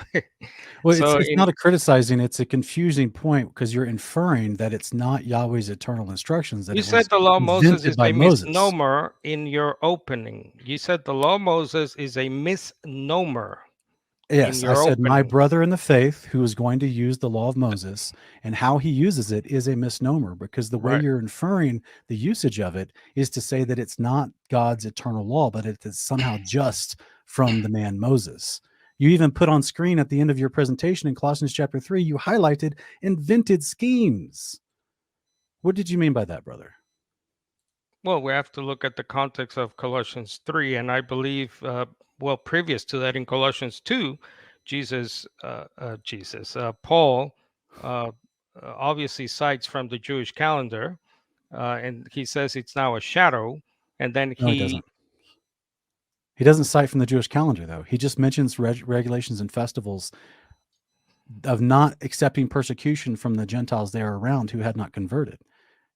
Well, So it's not a criticizing; it's a confusing point because you're inferring that it's not Yahweh's eternal instructions, that you it said was the law of Moses invented is by a Moses. misnomer in your opening. You said the law of Moses is a misnomer. Yes, I your said my opening. brother in the faith who is going to use the law of Moses, and how he uses it is a misnomer, because the way Right. you're inferring the usage of it is to say that it's not God's eternal law, but it is somehow just from the man Moses. You even put on screen at the end of your presentation in Colossians chapter 3, you highlighted invented schemes. What did you mean by that, brother? Well, we have to look at the context of Colossians 3, and I believe, previous to that in Colossians 2, Paul obviously cites from the Jewish calendar, and he says it's now a shadow, and then No, he doesn't. He doesn't cite from the Jewish calendar, though. He just mentions regulations and festivals of not accepting persecution from the Gentiles there around who had not converted.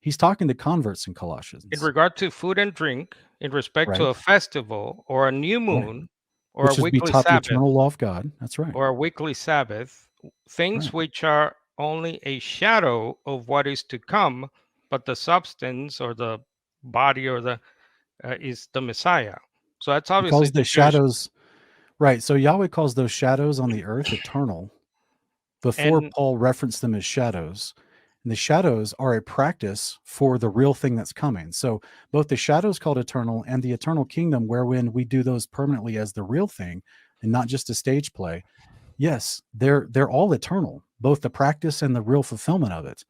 He's talking to converts in Colossians. In regard to food and drink, in respect to a festival or a new moon or which a is be weekly taught the Sabbath eternal law of God. That's right. or a weekly Sabbath, things which are only a shadow of what is to come, but the substance or the body or the is the Messiah. So that's He obviously calls the shadows, right? So Yahweh calls those shadows on the earth eternal before Paul referenced them as shadows. And the shadows are a practice for the real thing that's coming. So both the shadows called eternal and the eternal kingdom, wherein we do those permanently as the real thing and not just a stage play. Yes, they're all eternal, both the practice and the real fulfillment of it.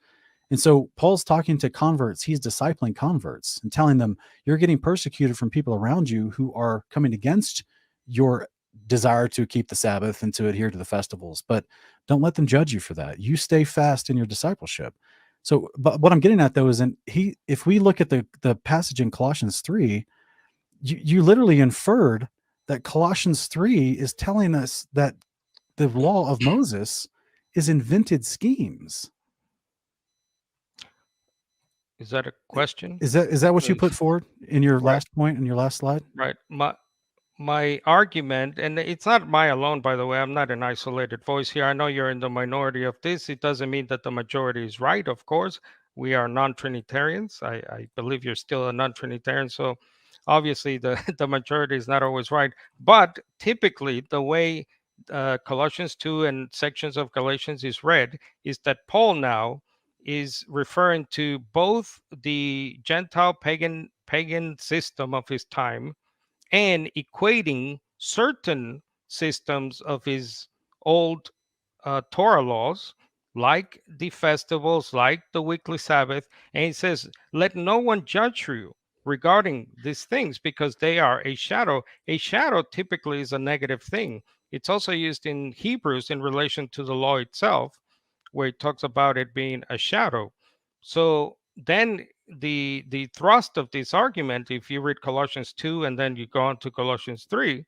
And so Paul's talking to converts. He's discipling converts and telling them, you're getting persecuted from people around you who are coming against your desire to keep the Sabbath and to adhere to the festivals, but don't let them judge you for that. You stay fast in your discipleship. So, but what I'm getting at though is, if we look at the passage in Colossians 3, you literally inferred that Colossians 3 is telling us that the law of Moses is invented schemes. Is that a question? Is that what you put forward in your last point, in your last slide? Right. My argument, and it's not my alone, by the way, I'm not an isolated voice here. I know you're in the minority of this. It doesn't mean that the majority is right, of course. We are non-Trinitarians. I believe you're still a non-Trinitarian. So obviously the, the majority is not always right. But typically the way Colossians 2 and sections of Galatians is read is that Paul now is referring to both the Gentile pagan system of his time and equating certain systems of his old Torah laws, like the festivals, like the weekly Sabbath. And he says, let no one judge you regarding these things because they are a shadow. A shadow typically is a negative thing. It's also used in Hebrews in relation to the law itself, where it talks about it being a shadow. So then the thrust of this argument, if you read Colossians 2 and then you go on to Colossians 3,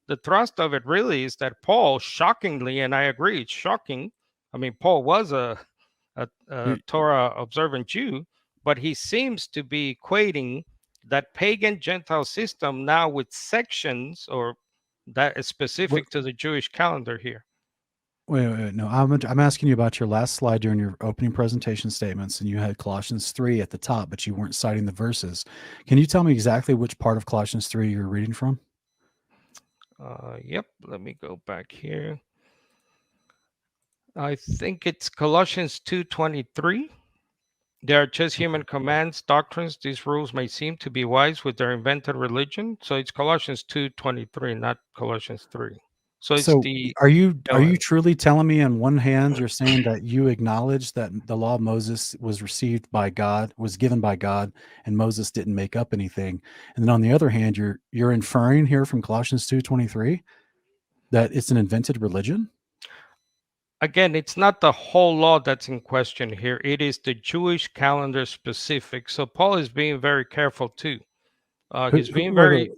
the thrust of it really is that Paul, shockingly, and I agree, it's shocking. I mean, Paul was a Torah observant Jew, but he seems to be equating that pagan Gentile system now with sections, or that is specific to the Jewish calendar here. Wait. No, I'm asking you about your last slide during your opening presentation statements, and you had Colossians 3 at the top, but you weren't citing the verses. Can you tell me exactly which part of Colossians 3 you're reading from? Yep, let me go back here. I think it's Colossians 2:23. They are just human commands, doctrines. These rules may seem to be wise with their invented religion. So it's Colossians 2:23, not Colossians 3. So it's So the are you truly telling me on one hand you're saying that you acknowledge that the law of Moses was received by God, was given by God, and Moses didn't make up anything, and then on the other hand you're inferring here from Colossians 2:23 that it's an invented religion? Again, it's not the whole law that's in question here. It is the Jewish calendar specific. So Paul is being very careful too. He's being very.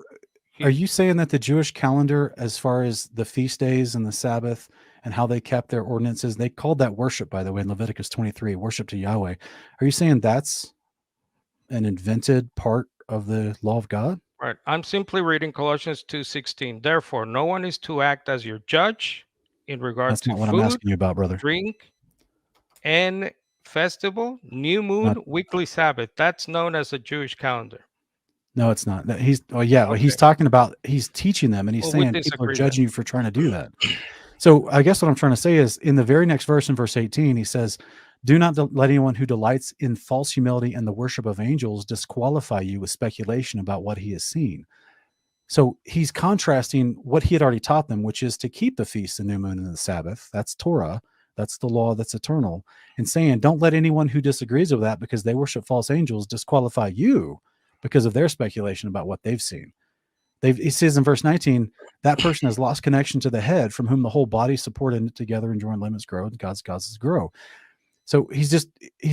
Are you saying that the Jewish calendar, as far as the feast days and the Sabbath and how they kept their ordinances, they called that worship, by the way, in Leviticus 23, worship to Yahweh. Are you saying that's an invented part of the law of God? Right. I'm simply reading Colossians 2:16. Therefore, no one is to act as your judge in regard That's to not what I'm food, asking you about, brother. drink, and festival, new moon, weekly Sabbath. That's known as the Jewish calendar. No, it's not. He's he's talking about, he's teaching them, and he's saying people are judging you for trying to do that. So I guess what I'm trying to say is, in the very next verse, in verse 18, he says, "Do not let anyone who delights in false humility and the worship of angels disqualify you with speculation about what he has seen." So he's contrasting what he had already taught them, which is to keep the feast, the new moon, and the Sabbath. That's Torah. That's the law that's eternal. And saying, don't let anyone who disagrees with that because they worship false angels disqualify you because of their speculation about what they've seen. He says in verse 19, that person has lost connection to the head, from whom the whole body supported together and joined ligaments grow, and God's causes grow. So he's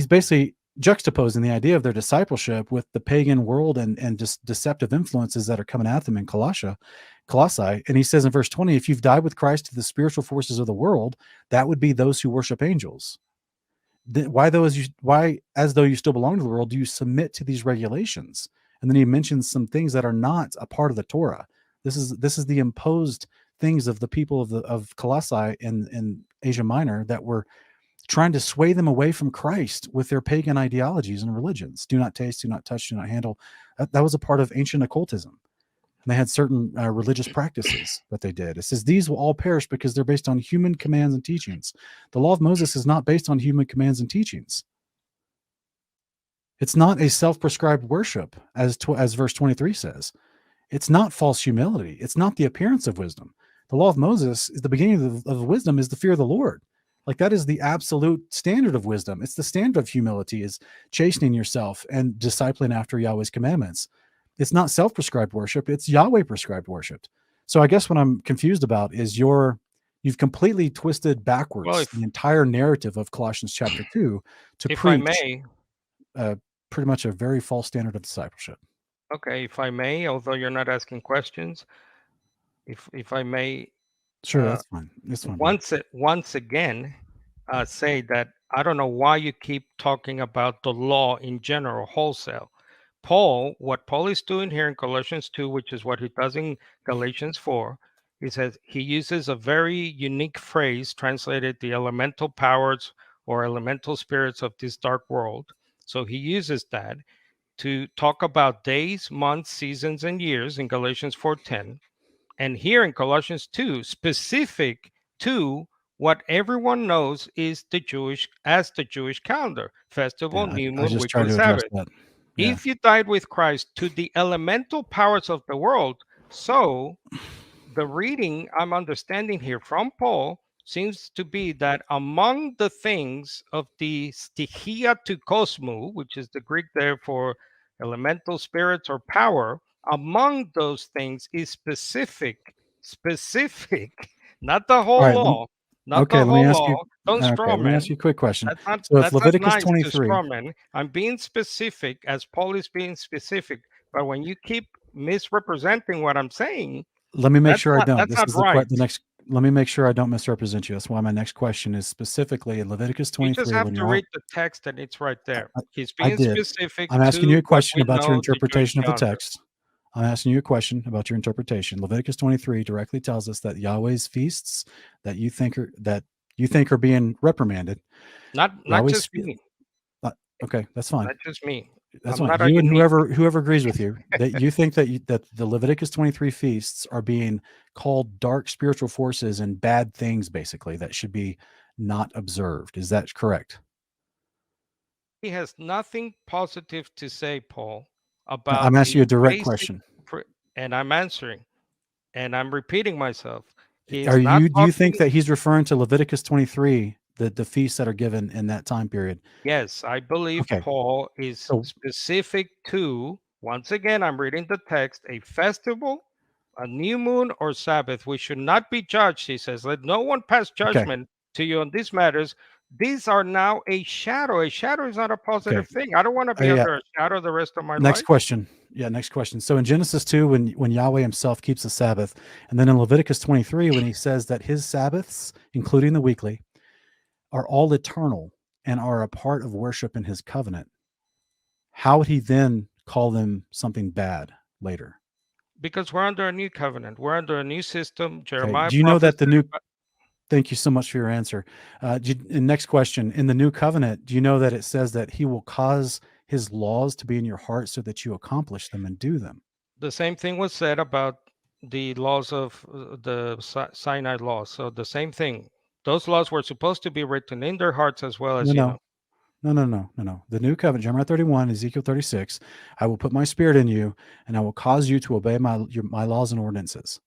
basically juxtaposing the idea of their discipleship with the pagan world and just deceptive influences that are coming at them in Colossae. And he says in verse 20, if you've died with Christ to the spiritual forces of the world, that would be those who worship angels. Why, as though you still belong to the world, do you submit to these regulations? And then he mentions some things that are not a part of the Torah. This is the imposed things of the people of Colossae in Asia Minor that were trying to sway them away from Christ with their pagan ideologies and religions. Do not taste, do not touch, do not handle. That was a part of ancient occultism. And they had certain religious practices that they did. It says these will all perish because they're based on human commands and teachings. The law of Moses is not based on human commands and teachings. It's not a self-prescribed worship, as verse 23 says. It's not false humility. It's not the appearance of wisdom. The law of Moses is the beginning of wisdom, is the fear of the Lord. Like, that is the absolute standard of wisdom. It's the standard of humility, is chastening yourself and discipling after Yahweh's commandments. It's not self-prescribed worship. It's Yahweh prescribed worship. So I guess what I'm confused about is you've completely twisted backwards the entire narrative of Colossians chapter 2 to if preach, I may, pretty much a very false standard of discipleship. Okay, if I may, although you're not asking questions, if I may, sure, that's fine. That's fine. Once again, say that I don't know why you keep talking about the law in general, wholesale. What Paul is doing here in Colossians 2, which is what he does in Galatians 4, he says he uses a very unique phrase translated the elemental powers or elemental spirits of this dark world. So he uses that to talk about days, months, seasons, and years in Galatians 4:10. And here in Colossians 2, specific to what everyone knows is the Jewish calendar, festival, new moon, weekly Sabbath. Yeah. If you died with Christ to the elemental powers of the world, so the reading I'm understanding here from Paul seems to be that among the things of the stichia to cosmos, which is the Greek there for elemental spirits or power, among those things is specific, not the whole law. Not the whole law. Don't straw man. Let me ask you a quick question. So it's Leviticus 23. I'm being specific, as Paul is being specific, but when you keep misrepresenting what I'm saying, let me make sure I don't. That's not right. Let me make sure I don't misrepresent you. That's why my next question is specifically in Leviticus 23. You just have to read the text, and it's right there. He's being specific. I'm asking you a question about your interpretation of the text. I'm asking you a question about your interpretation. Leviticus 23 directly tells us that Yahweh's feasts that you think that you think are being reprimanded. Not Yahweh just spe- me. Okay, that's fine. Not just me. That's I'm fine. not a You and unique. whoever agrees with you, that you think that the Leviticus 23 feasts are being called dark spiritual forces and bad things, basically, that should be not observed. Is that correct? He has nothing positive to say, Paul, I'm about asking you a the direct basic, question. and I'm answering, and I'm repeating myself. He's Are not you do you think talking. that he's referring to Leviticus 23, the feasts that are given in that time period? Yes, I believe Okay. Paul is So specific to, once again, I'm reading the text, a festival, a new moon, or Sabbath. We should not be judged, he says. Let no one pass okay. judgment to you on these matters. These are now a shadow. A shadow is not a Okay. positive thing. I don't want to be Yeah. under a shadow the rest of my Next life. question. Yeah, next question. So in Genesis 2, when Yahweh himself keeps the Sabbath, and then in Leviticus 23, when he says that his Sabbaths, including the weekly, are all eternal and are a part of worship in his covenant, how would he then call them something bad later? Because we're under a new covenant. We're under a new system. Okay. Jeremiah Do you know that the new prophesied. Thank you so much for your answer. And next question. In the new covenant, do you know that it says that he will cause his laws to be in your heart so that you accomplish them and do them? The same thing was said about the laws of the Sinai laws. So the same thing. Those laws were supposed to be written in their hearts as well as, No. The new covenant, Jeremiah 31, Ezekiel 36, I will put my spirit in you and I will cause you to obey my laws and ordinances.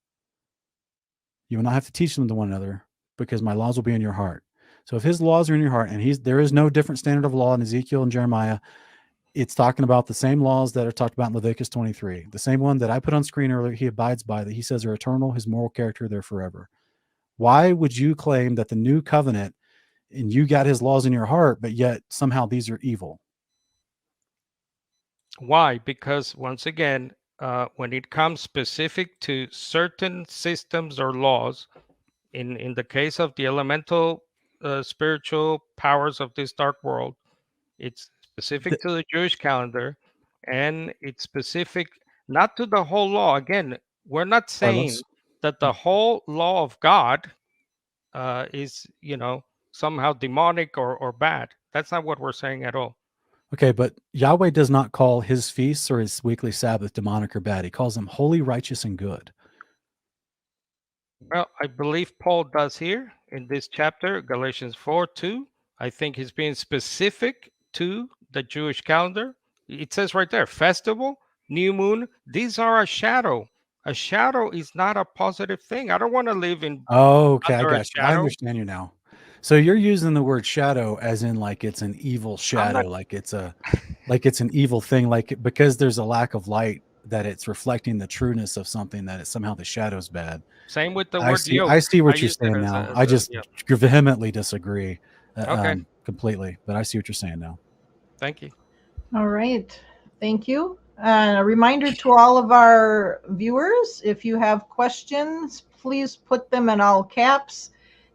You will not have to teach them to one another because my laws will be in your heart. So if his laws are in your heart, and there is no different standard of law in Ezekiel and Jeremiah, it's talking about the same laws that are talked about in Leviticus 23. The same one that I put on screen earlier, he abides by, that he says are eternal, his moral character, they're forever. Why would you claim that the new covenant and you got his laws in your heart, but yet somehow these are evil? Why? Because once again, when it comes specific to certain systems or laws, in the case of the elemental spiritual powers of this dark world, it's specific to the Jewish calendar, and it's specific not to the whole law. Again, we're not saying that the whole law of God is, somehow demonic or bad. That's not what we're saying at all. Okay, but Yahweh does not call his feasts or his weekly Sabbath demonic or bad. He calls them holy, righteous, and good. Well, I believe Paul does here in this chapter, Galatians 4:2. I think he's being specific to the Jewish calendar. It says right there, festival, new moon. These are a shadow. A shadow is not a positive thing. I don't want to live in Okay, I under a got you. I shadow. understand you now. So you're using the word shadow as in like it's an evil shadow, like it's an evil thing, like because there's a lack of light that it's reflecting the trueness of something, that it's somehow the shadow's bad. Same with the I word see. yoke. I see what I you're use it saying as now. a, I just yeah. vehemently disagree, Okay. Completely. But I see what you're saying now. Thank you. All right. Thank you. And a reminder to all of our viewers, if you have questions, please put them in all caps.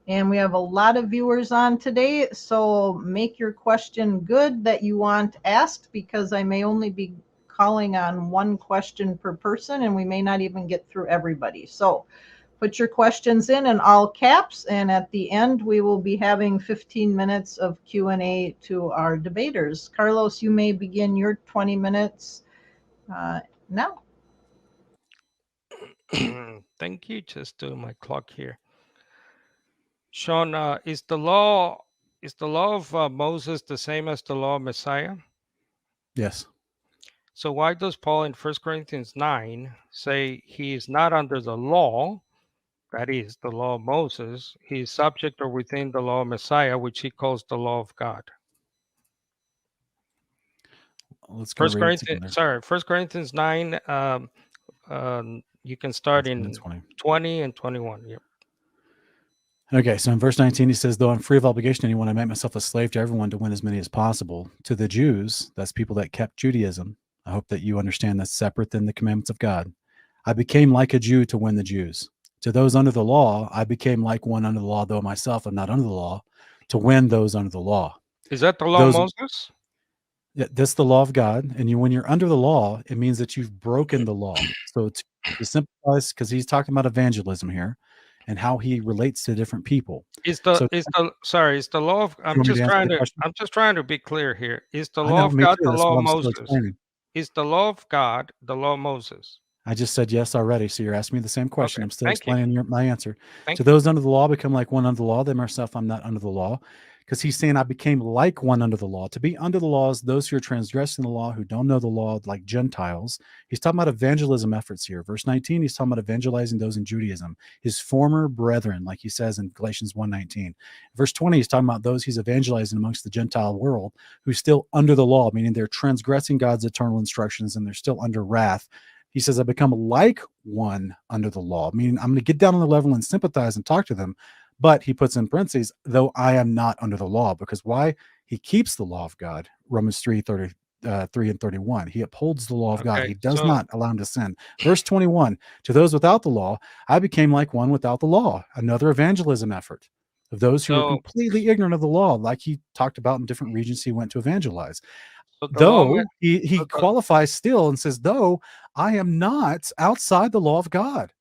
And we have a lot of viewers on today, so make your question good that you want asked, because I may only be calling on one question per person and we may not even get through everybody. So put your questions in all caps, and at the end we will be having 15 minutes of Q&A to our debaters. Carlos, you may begin your 20 minutes now. Thank you. Just doing my clock here. Sean, is the law of Moses the same as the law of Messiah? Yes. So why does Paul in 1 Corinthians 9 say he is not under the law, that is, the law of Moses? He is subject or within the law of Messiah, which he calls the law of God. Let's go read it together. 1 Corinthians 9, you can start in 20 and 21. Yep. Okay, so in verse 19, he says, though I'm free of obligation to anyone, I make myself a slave to everyone to win as many as possible. To the Jews, that's people that kept Judaism. I hope that you understand that's separate than the commandments of God. I became like a Jew to win the Jews. To those under the law, I became like one under the law, though myself am not under the law, to win those under the law. Is that the law of Moses? That's the law of God. And when you're under the law, it means that you've broken the law. So to simplify, because he's talking about evangelism here, and how he relates to different people. Is So the law of you want me to answer the question? I'm just trying to be clear here. Is the I law know, of me God too. the That's law why of I'm still Moses? explaining. Is the law of God the law of Moses? I just said yes already. So you're asking me the same question. Okay, I'm still thank you. explaining my answer. Thank To you. those under the law become like one under the law. They myself, I'm not under the law. Because he's saying I became like one under the law. To be under the law is those who are transgressing the law, who don't know the law, like Gentiles. He's talking about evangelism efforts here. Verse 19, he's talking about evangelizing those in Judaism, his former brethren, like he says in Galatians 1:19. Verse 20, he's talking about those he's evangelizing amongst the Gentile world who's still under the law, meaning they're transgressing God's eternal instructions and they're still under wrath. He says, I become like one under the law, meaning I'm going to get down on the level and sympathize and talk to them. But he puts in parentheses, though I am not under the law, because why? He keeps the law of God. Romans 3:33 and 31. He upholds the law of God. Okay, He does so not allow him to sin. Verse 21, to those without the law, I became like one without the law. Another evangelism effort of those who were so completely ignorant of the law, like he talked about in different regions he went to evangelize. so the law Though he so the- qualifies still and says, though I am not outside the law of God.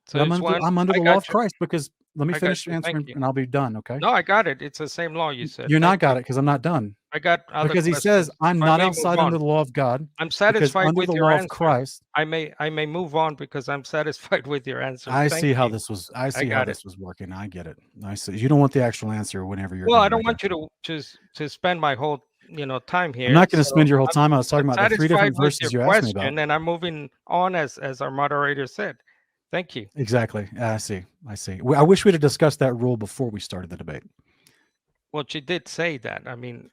so But it's one. I'm under I the law got of you. Christ, because let me I got finish you. Thank answering you. and I'll be done. Okay. No, I got it. It's the same law you said. You're Thank not got you. it because I'm not done. I got other Because he questions. says, I'm If I not may move outside under on. the law of God, I'm because satisfied under with the your law of answer. Christ, I may move on because I'm satisfied with your answer. I Thank see how you. this was. I see how got it. this was working. I get it. I see. You don't want the actual answer whenever you're Well, done. I don't got want you to spend my whole time here. I'm not going to So spend your whole I'm time. I was talking about the three satisfied different with your verses you asked me about. question, and I'm moving on as our moderator said. Thank you. Exactly. I see. I see. I wish we'd have discussed that rule before we started the debate. Well, she did say that. I mean,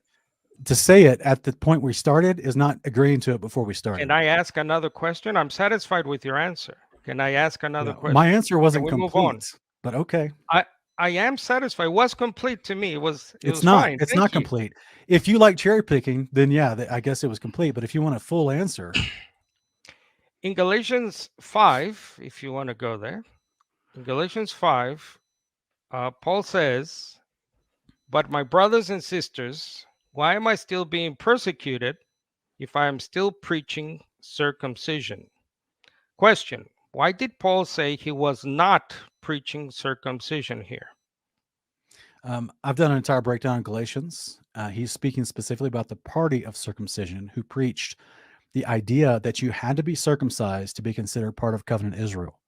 To say it at the point we started is not agreeing to it before we started. can I ask another question? I'm satisfied with your answer. Can I ask another question? My answer wasn't Can we move on? complete, but okay. I am satisfied. It was complete to me. It was It's not. fine. It's Thank not you. complete. If you like cherry picking, then yeah, I guess it was complete. But if you want a full answer, In Galatians 5, if you want to go there, in Galatians 5, Paul says, but my brothers and sisters, why am I still being persecuted if I am still preaching circumcision? Question, why did Paul say he was not preaching circumcision here? I've done an entire breakdown in Galatians. He's speaking specifically about the party of circumcision who preached the idea that you had to be circumcised to be considered part of covenant Israel.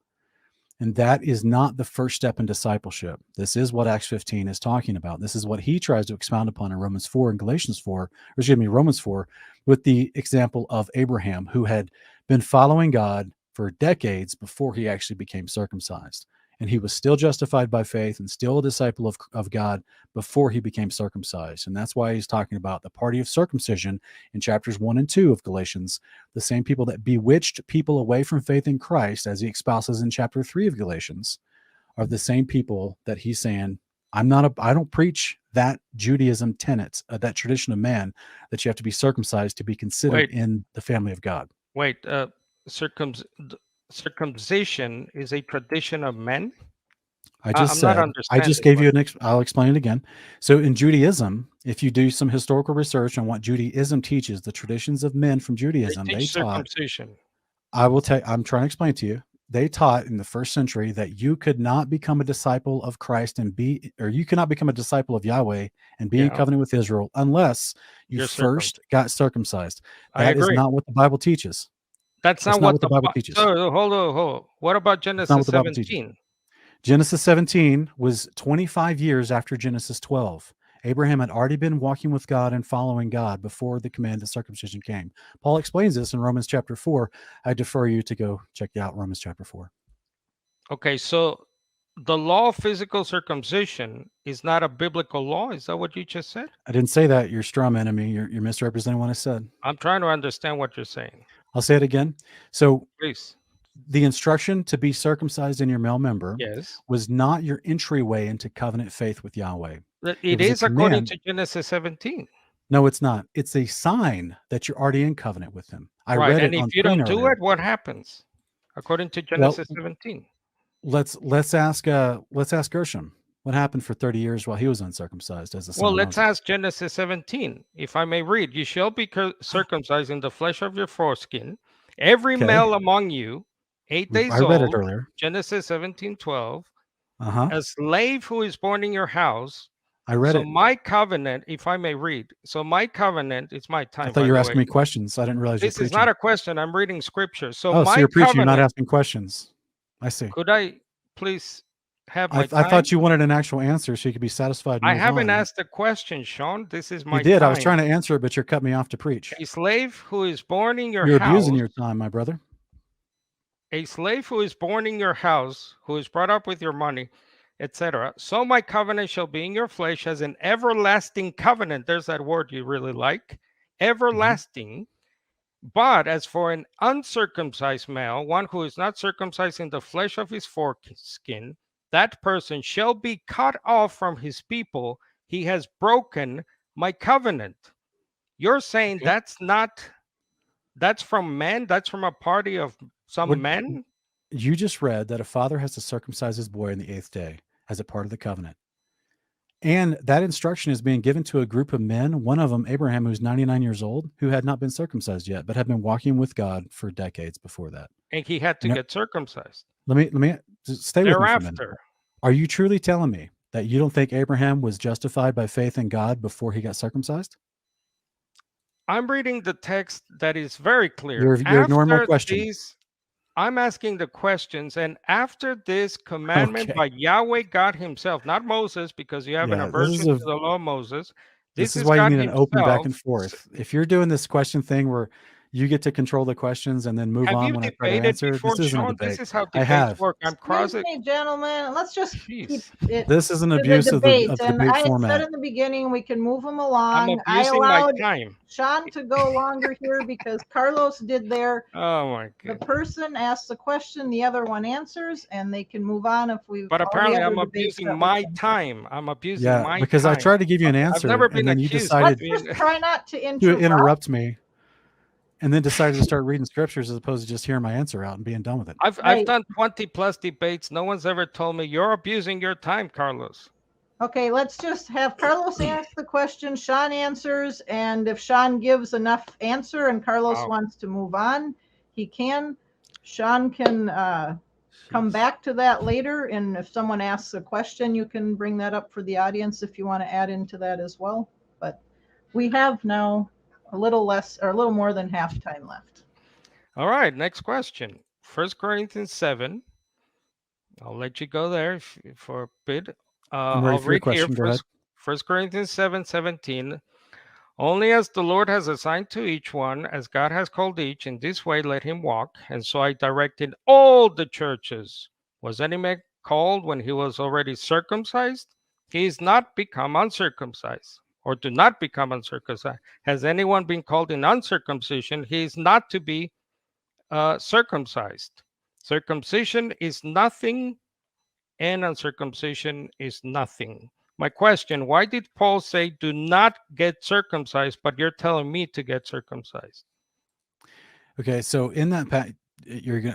And that is not the first step in discipleship. This is what Acts 15 is talking about. This is what he tries to expound upon in Romans 4 and Galatians 4, or excuse me, Romans 4, with the example of Abraham, who had been following God for decades before he actually became circumcised. And he was still justified by faith and still a disciple of God before he became circumcised. And that's why he's talking about the party of circumcision in chapters 1 and 2 of Galatians, the same people that bewitched people away from faith in Christ, as he espouses in chapter 3 of Galatians, are the same people that he's saying, I don't preach that Judaism tenet, that tradition of man, that you have to be circumcised to be considered in the family of God. Wait, circumcision is a tradition of men? I just I'm said, not I just understanding gave you I'll explain it again. So in Judaism, if you do some historical research on what Judaism teaches, the traditions of men from Judaism, they they teach taught, circumcision. I'm trying to explain to you. They taught in the first century that you could not become a disciple of Christ you cannot become a disciple of Yahweh and be in covenant with Israel unless you first got circumcised. That is not what the Bible teaches. That's not what the Bible teaches. So, hold on. What about Genesis 17? Genesis 17 was 25 years after Genesis 12. Abraham had already been walking with God and following God before the command of circumcision came. Paul explains this in Romans chapter 4. I defer you to go check out Romans chapter 4. Okay, so the law of physical circumcision is not a biblical law. Is that what you just said? I didn't say that. You're strawmanning me. You're misrepresenting what I said. I'm trying to understand what you're saying. I'll say it again. So, please. The instruction to be circumcised in your male member was not your entryway into covenant faith with Yahweh. It is according to Genesis 17. No, it's not. It's a sign that you're already in covenant with him. I read it. And if you don't do it, what happens? According to Genesis 17. Let's ask Gershom. What happened for 30 years while he was uncircumcised as a son? Well, let's ask Genesis 17. If I may read, you shall be circumcised in the flesh of your foreskin, every male among you, 8 days old. I read it earlier. Genesis 17:12. A slave who is born in your house. I read it. My covenant, if I may read. So my covenant, it's my time. I thought you were asking me questions. I didn't realize this you're is preaching. not a question. I'm reading scripture. So so my you're preaching, covenant, you're not asking questions. I see. Could I please have my I time? thought you wanted an actual answer so you could be satisfied. I haven't asked a question, Sean. This is my You did. time. I was trying to answer it, but you're cutting me off to preach. A slave who is born in your You're house. abusing your time, my brother. A slave who is born in your house, who is brought up with your money, etc. So my covenant shall be in your flesh as an everlasting covenant. There's that word you really like. Everlasting. But as for an uncircumcised male, one who is not circumcised in the flesh of his foreskin, that person shall be cut off from his people. He has broken my covenant. You're saying that's from men? That's from a party of some men? You just read that a father has to circumcise his boy on the 8th day as a part of the covenant. And that instruction is being given to a group of men, one of them, Abraham, who's 99 years old, who had not been circumcised yet, but had been walking with God for decades before that. And he had to get circumcised. Let me stay with me for a minute. Are you truly telling me that you don't think Abraham was justified by faith in God before he got circumcised? I'm reading the text that is very clear. You're ignoring my question. I'm asking the questions, and after this commandment by Yahweh God himself, not Moses, because you have an aversion to the law of Moses. This is why you need an open back and forth. If you're doing this question thing where you get to control the questions and then move on when I try to answer, this isn't a debate. This is how debates work. I'm crossing. Gentlemen, let's just keep it. This is an abuse of the debate format. I said in the beginning we can move them along. I allowed Sean to go longer here because Carlos did there. Oh my God. The person asks the question, the other one answers, and they can move on if we. But apparently, I'm abusing my time. I'm abusing my time. Because I tried to give you an answer, and then you decided let's just try not to interrupt me. And then decided to start reading scriptures as opposed to just hearing my answer out and being done with it. I've done 20 plus debates. No one's ever told me you're abusing your time, Carlos. Okay, let's just have Carlos ask the question, Sean answers, and if Sean gives enough answer and Carlos wants to move on, he can. Sean can come back to that later, and if someone asks a question, you can bring that up for the audience if you want to add into that as well. But we have now a little less or a little more than half time left. All right, next question. 1 Corinthians 7. I'll let you go there for a bit. I'm ready for your question. Go ahead. 1 Corinthians 7:17. Only as the Lord has assigned to each one, as God has called each, in this way let him walk. And so I directed all the churches. Was any man called when he was already circumcised? He is not become uncircumcised. Or do not become uncircumcised. Has anyone been called in uncircumcision? He is not to be circumcised. Circumcision is nothing, and uncircumcision is nothing. My question, why did Paul say, do not get circumcised, but you're telling me to get circumcised? Okay, so in that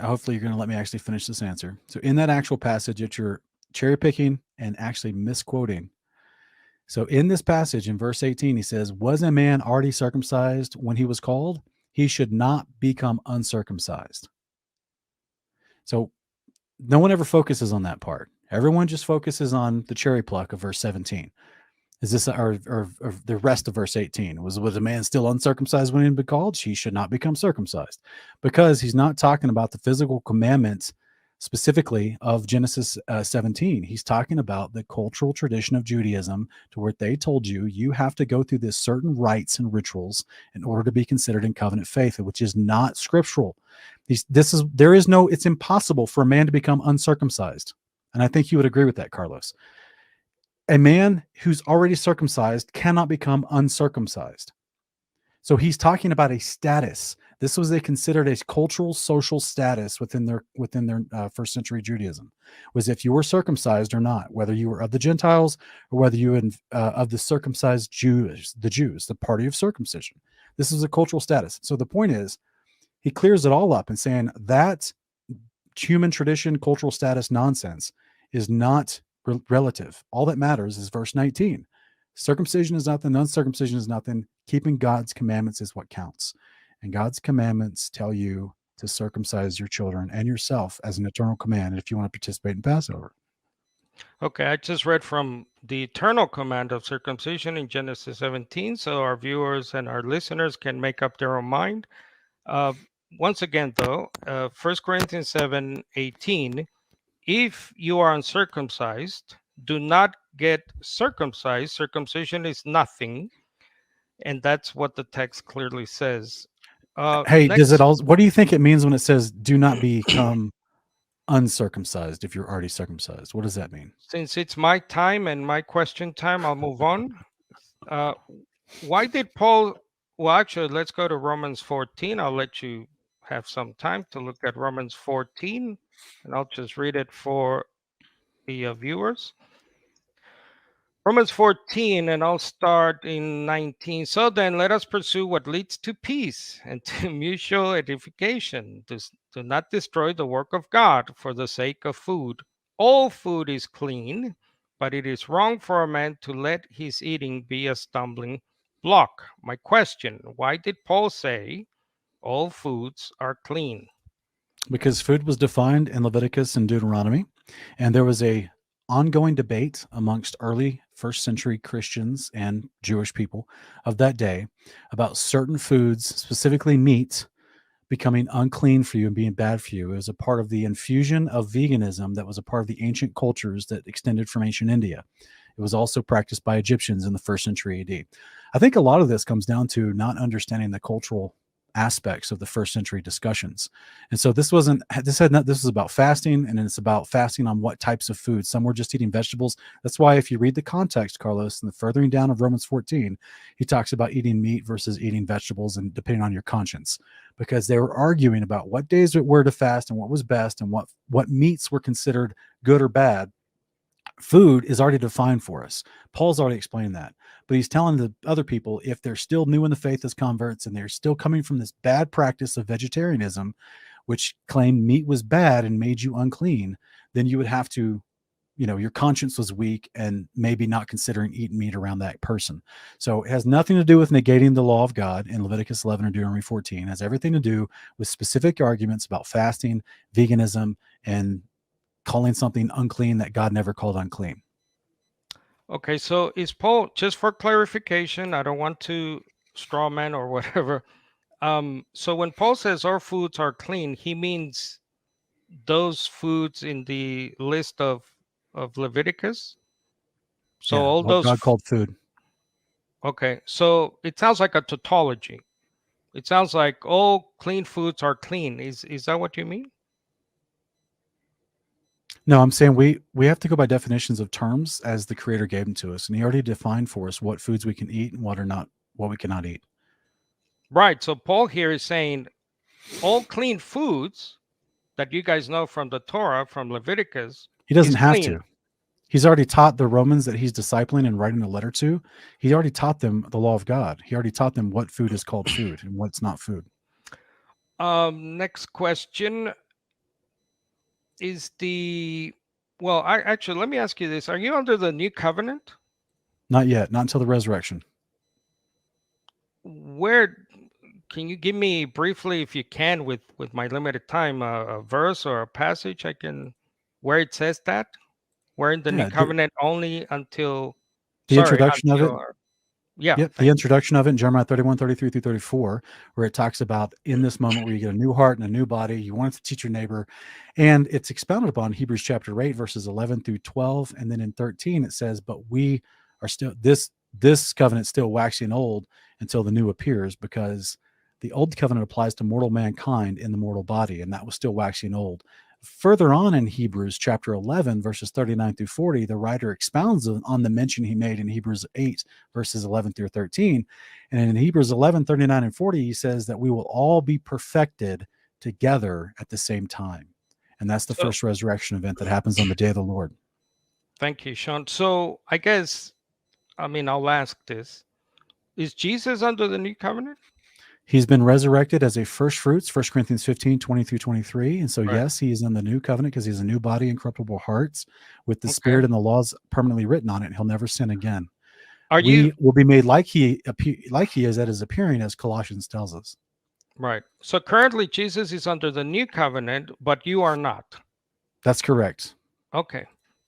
hopefully you're going to let me actually finish this answer. So in that actual passage that you're cherry picking and actually misquoting. So in this passage in verse 18, he says, was a man already circumcised when he was called? He should not become uncircumcised. So no one ever focuses on that part. Everyone just focuses on the cherry pluck of verse 17. Is this or the rest of verse 18? Was a man still uncircumcised when he had been called? He should not become circumcised, because he's not talking about the physical commandments specifically of Genesis 17. He's talking about the cultural tradition of Judaism, to where they told you have to go through this certain rites and rituals in order to be considered in covenant faith, which is not scriptural. It's impossible for a man to become uncircumcised. And I think you would agree with that, Carlos. A man who's already circumcised cannot become uncircumcised. So he's talking about a status. This was considered a cultural, social status within their first century Judaism, was if you were circumcised or not, whether you were of the Gentiles or whether you were of the circumcised Jews, the party of circumcision. This is a cultural status. So the point is, he clears it all up and saying that human tradition, cultural status nonsense is not relative. All that matters is verse 19. Circumcision is nothing, uncircumcision is nothing. Keeping God's commandments is what counts. And God's commandments tell you to circumcise your children and yourself as an eternal command if you want to participate in Passover. Okay, I just read from the eternal command of circumcision in Genesis 17, so our viewers and our listeners can make up their own mind. Once again, though, 1 Corinthians 7:18, if you are uncircumcised, do not get circumcised. Circumcision is nothing, and that's what the text clearly says. Hey, does it Next, also? What do you think it means when it says "do not become uncircumcised" if you're already circumcised? What does that mean? since it's my time and my question time, I'll move on. Why did Paul? Well, actually, let's go to Romans 14. I'll let you have some time to look at Romans 14, and I'll just read it for the viewers. Romans 14, and I'll start in 19. So then, let us pursue what leads to peace and to mutual edification. Do not destroy the work of God for the sake of food. All food is clean, but it is wrong for a man to let his eating be a stumbling block. My question, why did Paul say all foods are clean? Because food was defined in Leviticus and Deuteronomy, and there was a ongoing debate amongst early first century Christians and Jewish people of that day about certain foods, specifically meat, becoming unclean for you and being bad for you. It was a part of the infusion of veganism that was a part of the ancient cultures that extended from ancient India. It was also practiced by Egyptians in the first century AD. I think a lot of this comes down to not understanding the cultural aspects of the first century discussions. And so this was about fasting, and it's about fasting on what types of food. Some were just eating vegetables. That's why if you read the context, Carlos, and the furthering down of Romans 14, he talks about eating meat versus eating vegetables, and depending on your conscience, because they were arguing about what days were to fast and what was best and what meats were considered good or bad. Food is already defined for us. Paul's already explained that, but he's telling the other people, if they're still new in the faith as converts and they're still coming from this bad practice of vegetarianism, which claimed meat was bad and made you unclean, then you would have to, your conscience was weak and maybe not considering eating meat around that person. So it has nothing to do with negating the law of God in Leviticus 11 or Deuteronomy 14. It has everything to do with specific arguments about fasting, veganism, and calling something unclean that God never called unclean. Okay, so is Paul, just for clarification, I don't want to straw man or whatever. So when Paul says our foods are clean, he means those foods in the list of Leviticus. So all what those God called food. Okay, so it sounds like a tautology. It sounds like all clean foods are clean. Is that what you mean? No, I'm saying we have to go by definitions of terms as the Creator gave them to us, and He already defined for us what foods we can eat and what we cannot eat. Right. So Paul here is saying all clean foods that you guys know from the Torah, from Leviticus, He doesn't is have clean. to. He's already taught the Romans that he's discipling and writing a letter to. He already taught them the law of God. He already taught them what food is called food and what's not food. Next question is actually, let me ask you this. Are you under the new covenant? Not yet, not until the resurrection. Where can you give me briefly, if you can, with my limited time, a verse or a passage where it says that? We're in the new covenant only until the introduction of it. Yeah. The introduction of it in Jeremiah 31, 33 through 34, where it talks about in this moment where you get a new heart and a new body, you want to teach your neighbor. And it's expounded upon Hebrews chapter 8, verses 11 through 12. And then in 13, it says, but we are still, this covenant still waxing old until the new appears, because the old covenant applies to mortal mankind in the mortal body, and that was still waxing old. Further on in Hebrews chapter 11, verses 39 through 40, the writer expounds on the mention he made in Hebrews 8, verses 11 through 13. And in Hebrews 11, 39 and 40, he says that we will all be perfected together at the same time. And that's the first resurrection event that happens on the day of the Lord. Thank you, Sean. So I guess, I'll ask this. Is Jesus under the new covenant? He's been resurrected as a first fruits, 1 Corinthians 15, 20 through 23. And so, right. Yes, he is in the new covenant because he has a new body, incorruptible hearts, with the Spirit and the laws permanently written on it. He'll never sin again. We will be made like he is at his appearing, as Colossians tells us. Right. So currently Jesus is under the new covenant, but you are not. That's correct. Okay.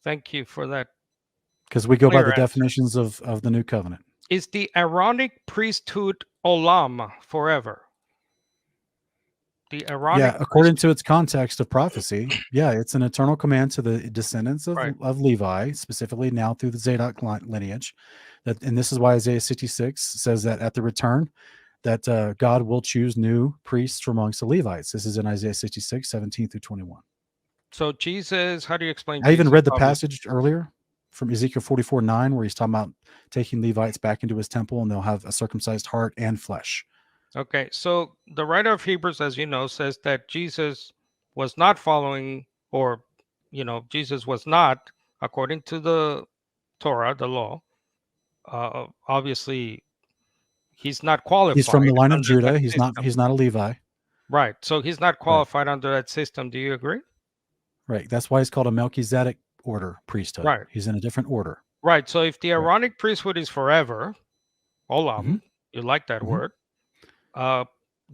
Thank you for that. Because we go by Clear the answer. definitions of the new covenant. Is the Aaronic priesthood olam forever? The Aaronic Yeah, according priesthood, to its context of prophecy, yeah, it's an eternal command to the descendants right. of Levi, specifically now through the Zadok lineage. And this is why Isaiah 66 says that at the return, that God will choose new priests from amongst the Levites. This is in Isaiah 66, 17 through 21. So Jesus, how do you explain I even Jesus? read the passage earlier from Ezekiel 44:9, where he's talking about taking Levites back into his temple, and they'll have a circumcised heart and flesh. Okay, so the writer of Hebrews, as you know, says that Jesus was not following, or, Jesus was not, according to the Torah, the law. Obviously, he's not qualified. He's from the line of under Judah. that He's not system. a Levi. Right. So he's not qualified under that system. Do you agree? Right. That's why he's called a Melchizedek order priesthood. Right. He's in a different order. Right. So if the Aaronic priesthood is forever, olam, you like that word,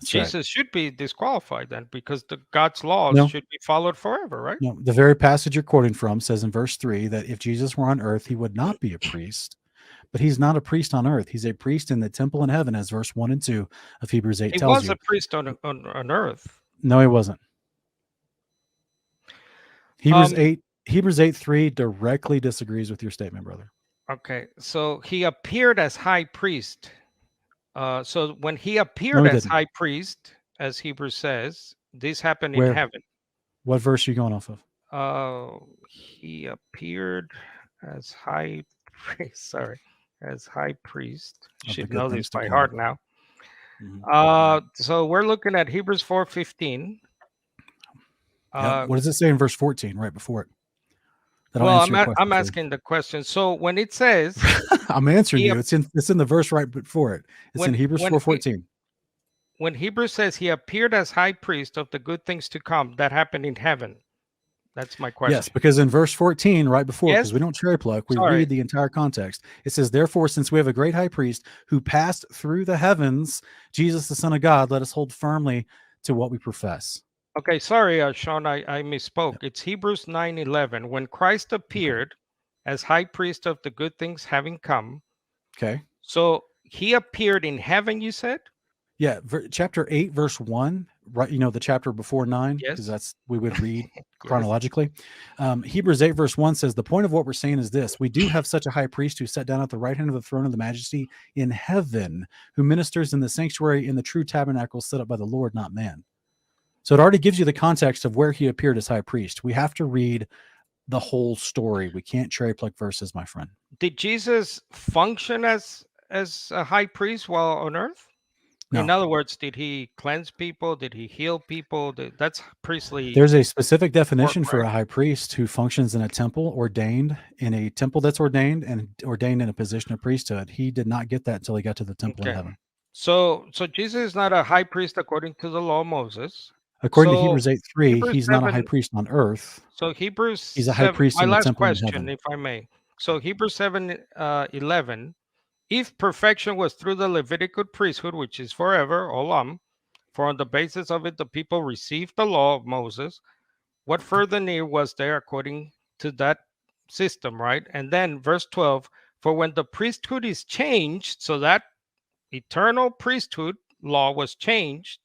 Jesus should be disqualified then, because God's laws should be followed forever, right? No, the very passage you're quoting from says in verse 3 that if Jesus were on earth, he would not be a priest. But he's not a priest on earth. He's a priest in the temple in heaven, as verse 1 and 2 of Hebrews 8 tells you. He was a priest on earth. No, he wasn't. Hebrews 8:3 directly disagrees with your statement, brother. Okay, so he appeared as high priest. So when he appeared as high priest, as Hebrews says, this happened in heaven. What verse are you going off of? He appeared as high priest. Sorry, as high priest. Should know this by heart now. So we're looking at Hebrews 4:15. What does it say in verse 14, right before it? Well, I'm asking the question. So when it says, I'm answering you. It's in the verse right before it. It's in Hebrews 4:14. When Hebrews says he appeared as high priest of the good things to come, that happened in heaven. That's my question. Yes, because in verse 14, right before, because we don't cherry pluck, we read the entire context. It says, therefore, since we have a great high priest who passed through the heavens, Jesus, the Son of God, let us hold firmly to what we profess. Okay, sorry, Sean, I misspoke. It's Hebrews 9:11. When Christ appeared as high priest of the good things having come. Okay. So he appeared in heaven, you said? Yeah, chapter 8, verse 1, right? The chapter before 9, because that's we would read chronologically. Hebrews 8, verse 1 says, the point of what we're saying is this: we do have such a high priest who sat down at the right hand of the throne of the majesty in heaven, who ministers in the sanctuary in the true tabernacle set up by the Lord, not man. So it already gives you the context of where he appeared as high priest. We have to read the whole story. We can't cherry pluck verses, my friend. Did Jesus function as a high priest while on earth? No. In other words, did he cleanse people? Did he heal people? That's priestly. There's a specific definition for a high priest who functions in a temple, ordained in a temple that's ordained, and ordained in a position of priesthood. He did not get that until he got to the temple in heaven. So Jesus is not a high priest according to the law of Moses. According to Hebrews 8:3, he's not a high priest on earth. So Hebrews, he's a high priest in the temple in heaven. My last question, if I may. So Hebrews 7:11, if perfection was through the Levitical priesthood, which is forever, olam, for on the basis of it the people received the law of Moses, what further need was there according to that system, right? And then verse 12, for when the priesthood is changed, so that eternal priesthood law was changed,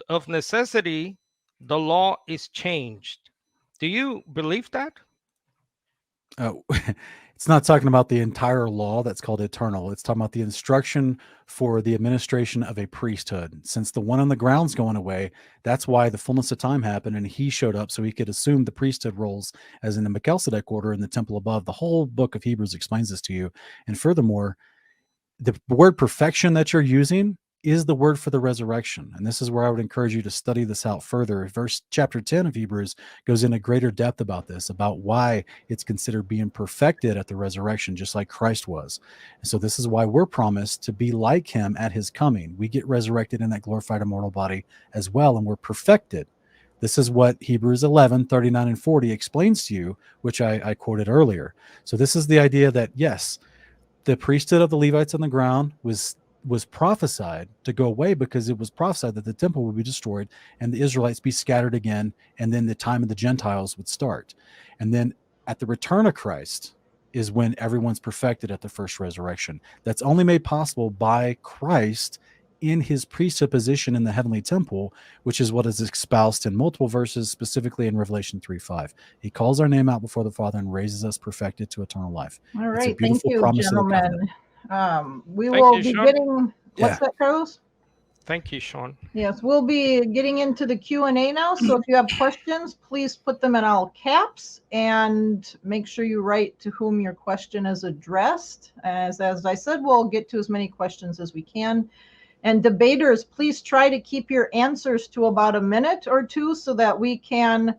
of necessity, the law is changed. Do you believe that? Oh, it's not talking about the entire law that's called eternal. It's talking about the instruction for the administration of a priesthood. Since the one on the ground's going away, that's why the fullness of time happened, and he showed up so he could assume the priesthood roles as in the Melchizedek order in the temple above. The whole book of Hebrews explains this to you. And furthermore, the word perfection that you're using is the word for the resurrection. And this is where I would encourage you to study this out further. Chapter 10 of Hebrews goes into greater depth about this, about why it's considered being perfected at the resurrection, just like Christ was. And so this is why we're promised to be like him at his coming. We get resurrected in that glorified immortal body as well, and we're perfected. This is what Hebrews 11:39-40 explains to you, which I quoted earlier. So this is the idea that, yes, the priesthood of the Levites on the ground was prophesied to go away, because it was prophesied that the temple would be destroyed and the Israelites be scattered again, and then the time of the Gentiles would start. And then At the return of Christ is when everyone's perfected at the first resurrection. That's only made possible by Christ in his priesthood position in the heavenly temple, which is what is espoused in multiple verses, specifically in Revelation 3:5. He calls our name out before the Father and raises us perfected to eternal life. All It's a right. Thank beautiful you, promise of the gentlemen. covenant. We Thank will you, be Sean. getting, what's that, Carlos? Thank you, Sean. Yes, we'll be getting into the Q&A now. So if you have questions, please put them in all caps and make sure you write to whom your question is addressed. As I said, we'll get to as many questions as we can. And debaters, please try to keep your answers to about a minute or two so that we can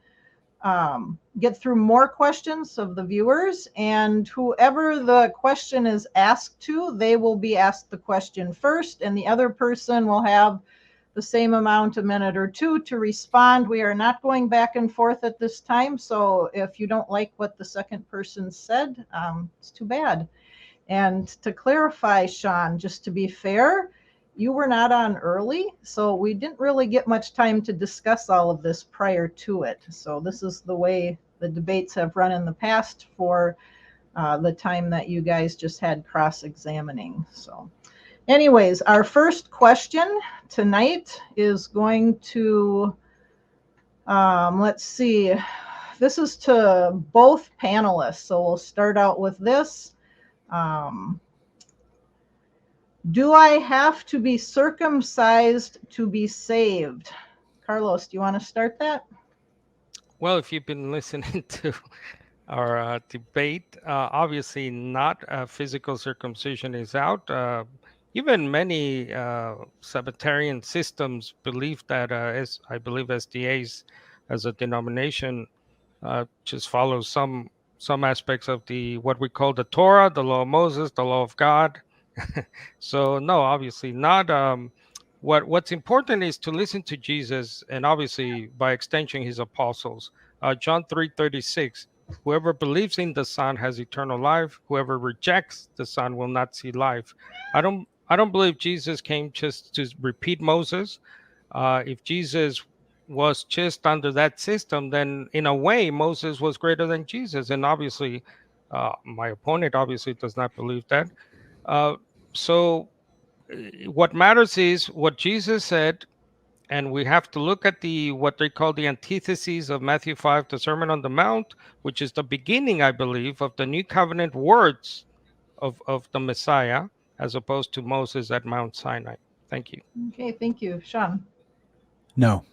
get through more questions of the viewers. And whoever the question is asked to, they will be asked the question first, and the other person will have the same amount, a minute or two, to respond. We are not going back and forth at this time. So if you don't like what the second person said, it's too bad. And to clarify, Sean, just to be fair, you were not on early, so we didn't really get much time to discuss all of this prior to it. So this is the way the debates have run in the past for the time that you guys just had cross-examining. So anyways, our first question tonight is going to, let's see, this is to both panelists. So we'll start out with this. Do I have to be circumcised to be saved? Carlos, do you want to start that? Well, if you've been listening to our debate, obviously not physical circumcision is out. Even many Sabbatarian systems believe that, as I believe SDAs as a denomination just follows some aspects of the what we call the Torah, the law of Moses, the law of God. So no, obviously not. What's important is to listen to Jesus, and obviously by extension his apostles. John 3:36. Whoever believes in the Son has eternal life. Whoever rejects the Son will not see life. I don't believe Jesus came just to repeat Moses. If Jesus was just under that system, then in a way Moses was greater than Jesus. And obviously, my opponent obviously does not believe that. So what matters is what Jesus said, and we have to look at the what they call the antitheses of Matthew 5, the Sermon on the Mount, which is the beginning, I believe, of the new covenant words of the Messiah, as opposed to Moses at Mount Sinai. Thank you. Okay, thank you. Sean? No.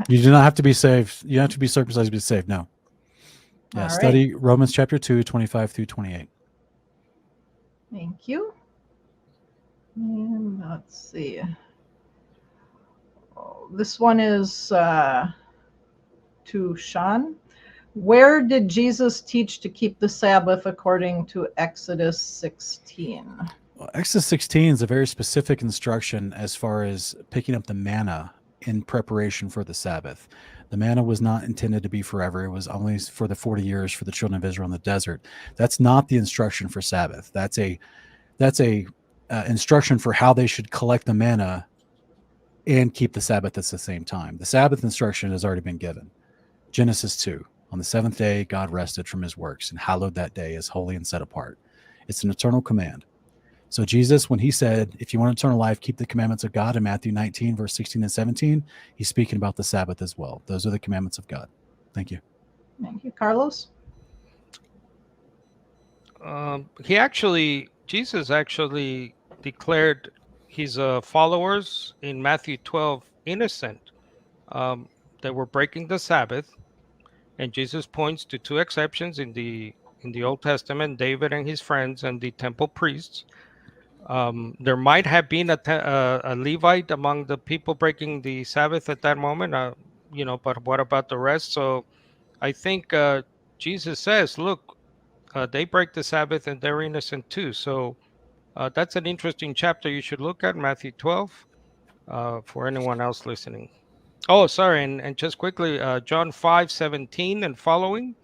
You do not have to be saved. You have to be circumcised to be saved. No. Yeah, All study Romans chapter 2, 25 through 28. Thank you. And let's see. This one is to Sean. Where did Jesus teach to keep the Sabbath according to Exodus 16? Well, Exodus 16 is a very specific instruction as far as picking up the manna in preparation for the Sabbath. The manna was not intended to be forever. It was only for the 40 years for the children of Israel in the desert. That's not the instruction for Sabbath. That's a instruction for how they should collect the manna and keep the Sabbath at the same time. The Sabbath instruction has already been given. Genesis 2. On the seventh day, God rested from his works and hallowed that day as holy and set apart. It's an eternal command. So Jesus, when he said, if you want eternal life, keep the commandments of God in Matthew 19, verse 16 and 17, he's speaking about the Sabbath as well. Those are the commandments of God. Thank you. Thank you. Carlos? Jesus actually declared his followers in Matthew 12 innocent. They were breaking the Sabbath, and Jesus points to two exceptions in the Old Testament: David and his friends and the temple priests. There might have been a Levite among the people breaking the Sabbath at that moment, but what about the rest? So I think Jesus says, look, they break the Sabbath and they're innocent too. So that's an interesting chapter you should look at, Matthew 12, for anyone else listening. Oh, sorry, and just quickly, John 5:17 and following,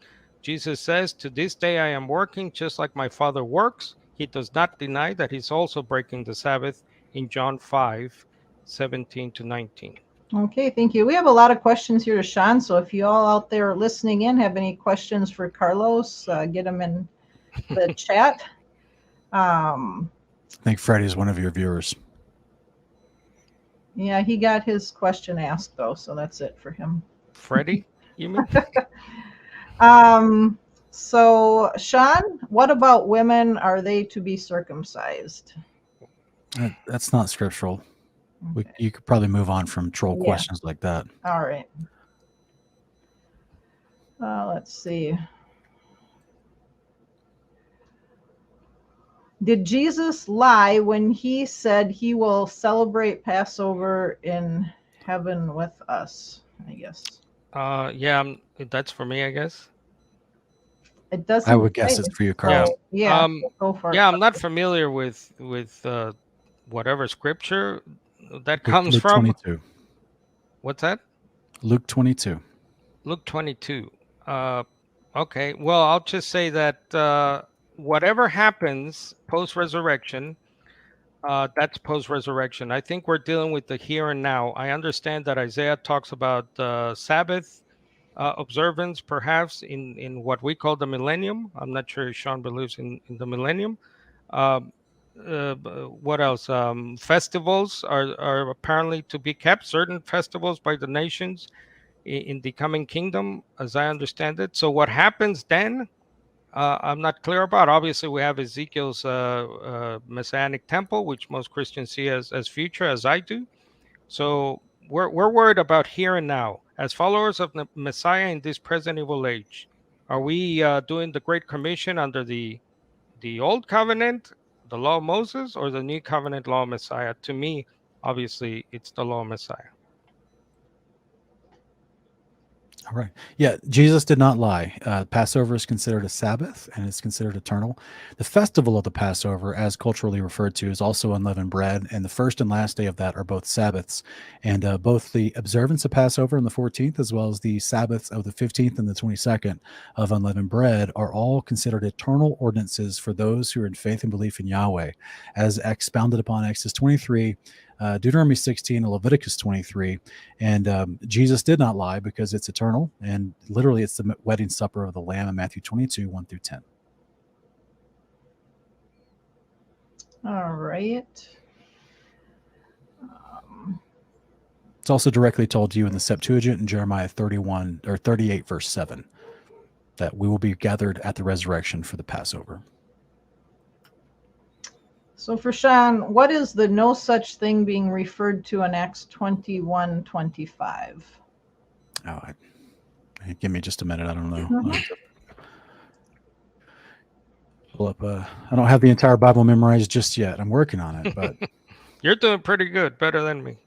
Jesus says, to this day I am working just like my Father works. He does not deny that he's also breaking the Sabbath in John 5:17 to 19. Okay, thank you. We have a lot of questions here to Sean, so if you all out there listening in have any questions for Carlos, get them in the chat. I think Freddie is one of your viewers. Yeah, he got his question asked, though, so that's it for him. Freddie, you mean? So, Sean, what about women? Are they to be circumcised? That's not scriptural. Okay. You could probably move on from troll Yeah. questions like that. All right. Let's see. Did Jesus lie when he said he will celebrate Passover in heaven with us? I guess. Yeah, that's for me, I guess. It doesn't. I would guess say, it's for you, Carlos. so, yeah. Um, Go for it. Yeah, I'm not familiar with whatever scripture that comes Luke from. 22. What's that? Luke 22. Luke 22. Okay. Well, I'll just say that whatever happens post-resurrection, that's post-resurrection. I think we're dealing with the here and now. I understand that Isaiah talks about Sabbath observance, perhaps in what we call the millennium. I'm not sure if Sean believes in the millennium. What else? Festivals are apparently to be kept, certain festivals by the nations in the coming kingdom, as I understand it. So what happens then, I'm not clear about. Obviously, we have Ezekiel's messianic temple, which most Christians see as future, as I do. So we're worried about here and now. As followers of the Messiah in this present evil age, are we doing the Great Commission under the Old Covenant, the Law of Moses, or the New Covenant Law of Messiah? To me, obviously, it's the Law of Messiah. All right. Yeah, Jesus did not lie. Passover is considered a Sabbath and it's considered eternal. The festival of the Passover, as culturally referred to, is also unleavened bread, and the first and last day of that are both Sabbaths. And both the observance of Passover on the 14th, as well as the Sabbaths of the 15th and the 22nd of unleavened bread, are all considered eternal ordinances for those who are in faith and belief in Yahweh, as expounded upon Exodus 23, Deuteronomy 16, and Leviticus 23. And Jesus did not lie because it's eternal. And literally, it's the wedding supper of the Lamb in Matthew 22, 1 through 10. All right. It's also directly told to you in the Septuagint in Jeremiah 31 or 38, verse 7, that we will be gathered at the resurrection for the Passover. So for Sean, what is the no such thing being referred to in Acts 21:25? Oh, give me just a minute. I don't know. Pull up. I don't have the entire Bible memorized just yet. I'm working on it, but You're doing pretty good, better than me.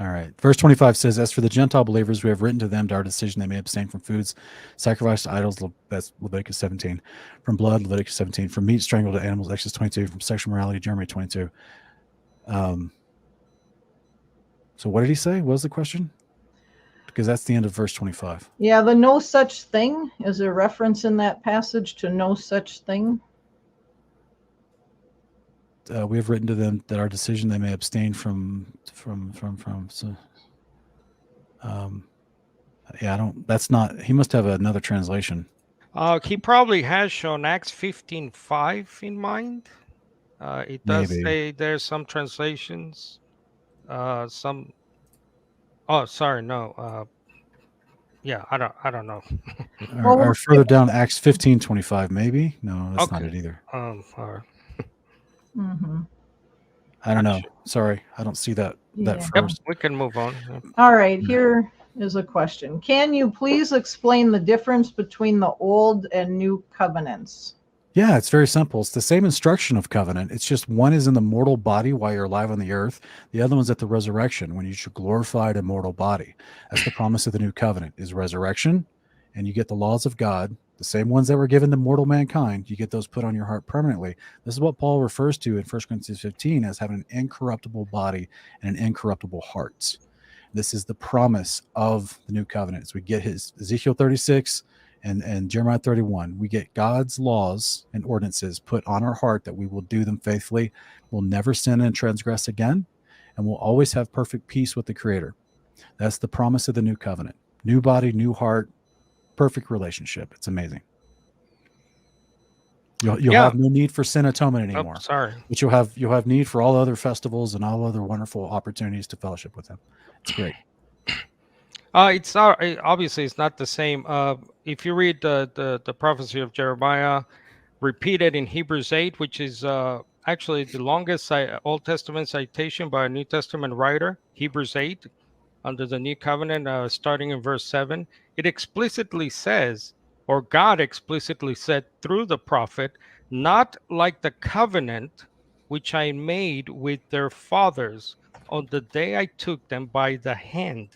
all right. Verse 25 says, as for the Gentile believers, we have written to them to our decision they may abstain from foods sacrificed to idols, that's Leviticus 17, from blood, Leviticus 17, from meat strangled to animals, Exodus 22, from sexual morality, Jeremiah 22. So what did he say? What was the question? Because that's the end of verse 25. Yeah, the no such thing is a reference in that passage to no such thing. We have written to them that our decision they may abstain from. So, yeah, I don't. That's not. He must have another translation. He probably has shown Acts 15:5 in mind. It does Maybe. say there's some translations. Some. Oh, sorry, no. Yeah, I don't know. Or further down, Acts 15:25. Maybe. No, that's not it either. All right. Mm-hmm. I don't know. Sorry, I don't see that Yeah. first. We can move on. Yeah. All right, here is a question. Can you please explain the difference between the old and new covenants? Yeah, it's very simple. It's the same instruction of covenant. It's just one is in the mortal body while you're alive on the earth. The other one's at the resurrection when you should glorified immortal body. That's the promise of the new covenant is resurrection, and you get the laws of God, the same ones that were given to mortal mankind. You get those put on your heart permanently. This is what Paul refers to in 1 Corinthians 15 as having an incorruptible body and an incorruptible heart. This is the promise of the new covenant. So we get his Ezekiel 36 And Jeremiah 31, we get God's laws and ordinances put on our heart that we will do them faithfully. We'll never sin and transgress again, and we'll always have perfect peace with the Creator. That's the promise of the new covenant. New body, new heart, perfect relationship. It's amazing. You'll have no need for sin atonement anymore. Sorry. But you'll have need for all other festivals and all other wonderful opportunities to fellowship with Him. It's great. It's obviously it's not the same. If you read the prophecy of Jeremiah, repeated in Hebrews 8, which is actually the longest Old Testament citation by a New Testament writer, Hebrews 8, under the New Covenant, starting in verse 7, it explicitly says, or God explicitly said through the prophet, not like the covenant which I made with their fathers on the day I took them by the hand.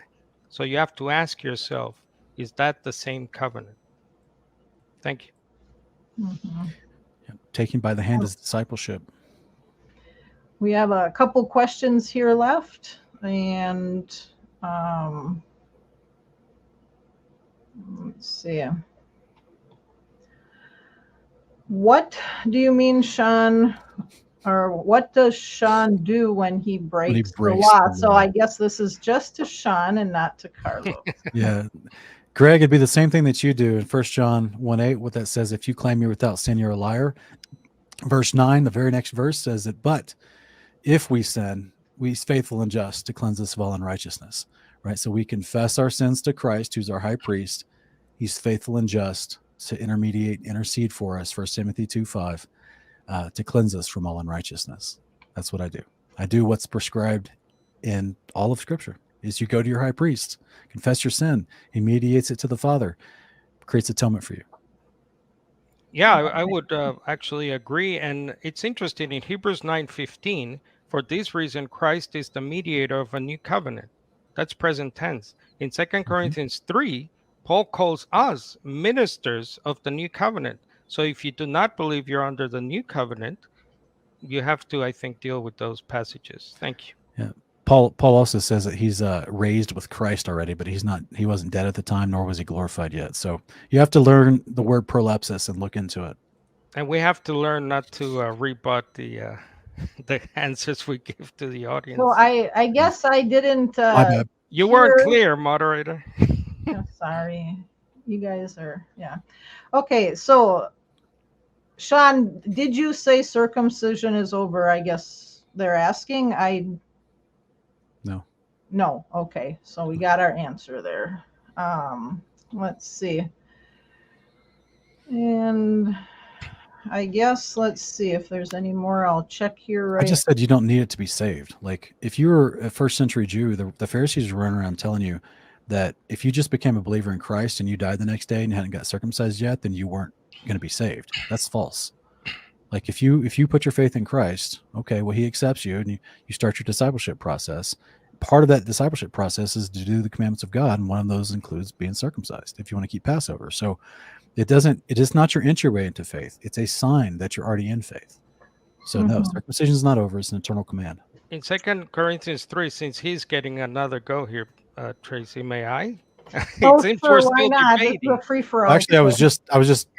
So you have to ask yourself, is that the same covenant? Thank you. Mm-hmm. Taking by the hand is discipleship. We have a couple questions here left, and let's see. What do you mean, Sean? Or what does Sean do when he breaks the law? So I guess this is just to Sean and not to Carlos. Yeah. Greg, it'd be the same thing that you do in 1 John 1:8, what that says, if you claim you're without sin, you're a liar. Verse 9, the very next verse says that, but if we sin, he's faithful and just to cleanse us of all unrighteousness, right? So we confess our sins to Christ, who's our high priest. He's faithful and just to intercede for us, 1 Timothy 2:5, to cleanse us from all unrighteousness. That's what I do. I do what's prescribed in all of Scripture, is you go to your high priest, confess your sin, he mediates it to the Father, creates atonement for you. Yeah, I would actually agree. And it's interesting in Hebrews 9:15, for this reason, Christ is the mediator of a new covenant. That's present tense. In 2 Corinthians 3, Paul calls us ministers of the new covenant. So if you do not believe you're under the new covenant, you have to, I think, deal with those passages. Thank you. Yeah. Paul also says that he's raised with Christ already, but he wasn't dead at the time, nor was he glorified yet. So you have to learn the word prolepsis and look into it. And we have to learn not to rebut the answers we give to the audience. So I guess I didn't. You weren't clear, moderator. Oh, sorry, you guys are, yeah. Okay, so Sean, did you say circumcision is over? I guess they're asking. No. Okay, so we got our answer there. Let's see. And I guess let's see if there's any more. I'll check here. Right. I just said you don't need it to be saved. Like if you were a first century Jew, the Pharisees were running around telling you that if you just became a believer in Christ and you died the next day and you hadn't got circumcised yet, then you weren't going to be saved. That's false. Like if you put your faith in Christ, okay, well, he accepts you and you start your discipleship process. Part of that discipleship process is to do the commandments of God, and one of those includes being circumcised if you want to keep Passover. So it is not your entryway into faith. It's a sign that you're already in faith. So no, circumcision is not over. It's an eternal command. In 2 Corinthians 3, since he's getting another go here, Tracy, may I? Oh, sure, why not? It's a free for all. Actually, I was just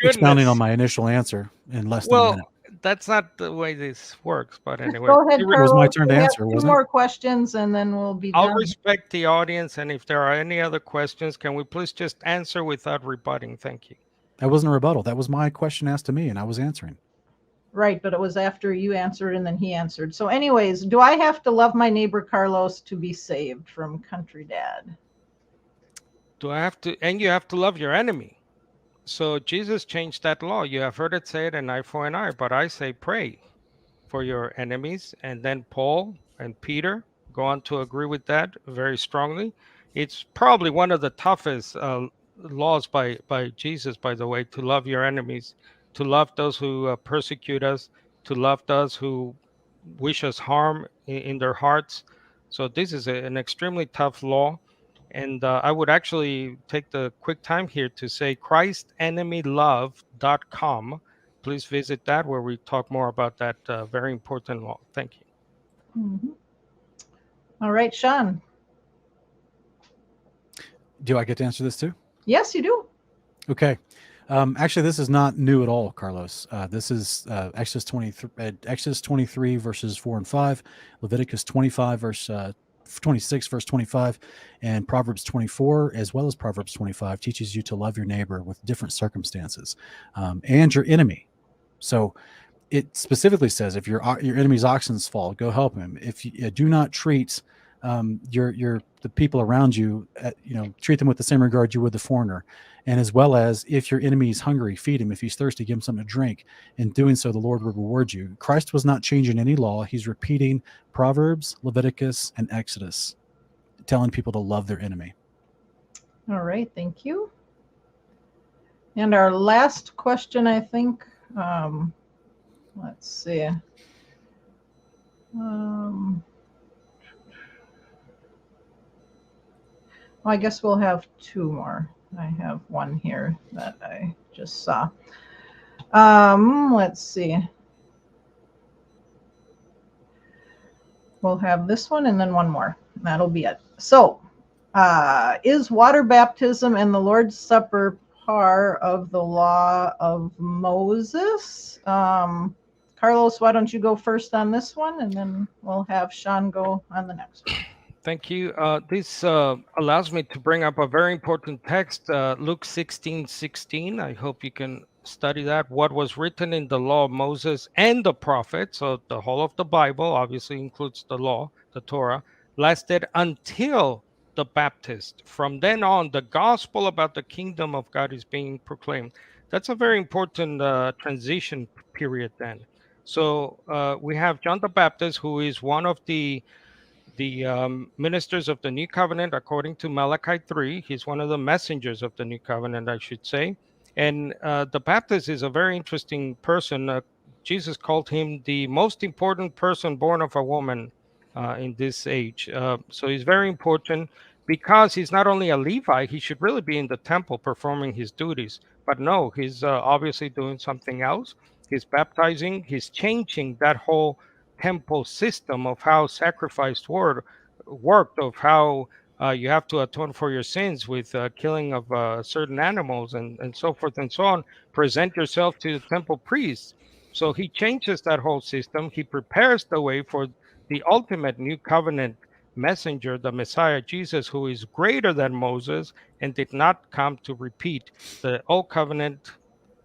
expounding on my initial answer in less than a minute. That's not the way this works, but anyway. Go ahead, Carlos. It was my turn to answer, wasn't it? 2 more questions, and then we'll be done. I'll respect the audience, and if there are any other questions, can we please just answer without rebutting? Thank you. That wasn't a rebuttal. That was my question asked to me, and I was answering. Right, but it was after you answered and then he answered. So anyways, do I have to love my neighbor Carlos to be saved from Country Dad? Do I have to? And you have to love your enemy. So Jesus changed that law. You have heard it say it, an eye for an eye, but I say pray for your enemies. And then Paul and Peter go on to agree with that very strongly. It's probably one of the toughest laws by Jesus, by the way, to love your enemies, to love those who persecute us, to love those who wish us harm in their hearts. So this is an extremely tough law. And I would actually take the quick time here to say christenemylove.com. Please visit that, where we talk more about that very important law. Thank you. Mm-hmm. All right, Sean. Do I get to answer this too? Yes, you do. Okay. Actually, this is not new at all, Carlos. This is Exodus 23 verses 4 and 5, Leviticus 25 verse 26 verse 25, and Proverbs 24 as well as Proverbs 25 teaches you to love your neighbor with different circumstances, and your enemy. So it specifically says if your enemy's oxen fall, go help him. If you do not treat the people around you, treat them with the same regard you would the foreigner. And as well as if your enemy is hungry, feed him. If he's thirsty, give him something to drink. In doing so, the Lord will reward you. Christ was not changing any law. He's repeating Proverbs, Leviticus, and Exodus, telling people to love their enemy. All right, thank you. And our last question, I think, let's see. Well, I guess we'll have two more. I have one here that I just saw. Let's see. We'll have this one and then one more. That'll be it. So, is water baptism and the Lord's Supper part of the law of Moses? Carlos, why don't you go first on this one, and then we'll have Sean go on the next one. Thank you. This allows me to bring up a very important text, Luke 16:16. I hope you can study that. What was written in the law of Moses and the prophets, so the whole of the Bible obviously includes the law, the Torah, lasted until the Baptist. From then on, the gospel about the kingdom of God is being proclaimed. That's a very important transition period then. So we have John the Baptist, who is one of the ministers of the new covenant according to Malachi 3. He's one of the messengers of the new covenant, I should say. And the Baptist is a very interesting person. Jesus called him the most important person born of a woman in this age. So he's very important because he's not only a Levite, he should really be in the temple performing his duties. But no, he's obviously doing something else. He's baptizing, he's changing that whole temple system of how sacrifice worked, of how you have to atone for your sins with killing of certain animals and so forth and so on. Present yourself to the temple priests. So he changes that whole system. He prepares the way for the ultimate new covenant messenger, the Messiah, Jesus, who is greater than Moses and did not come to repeat the old covenant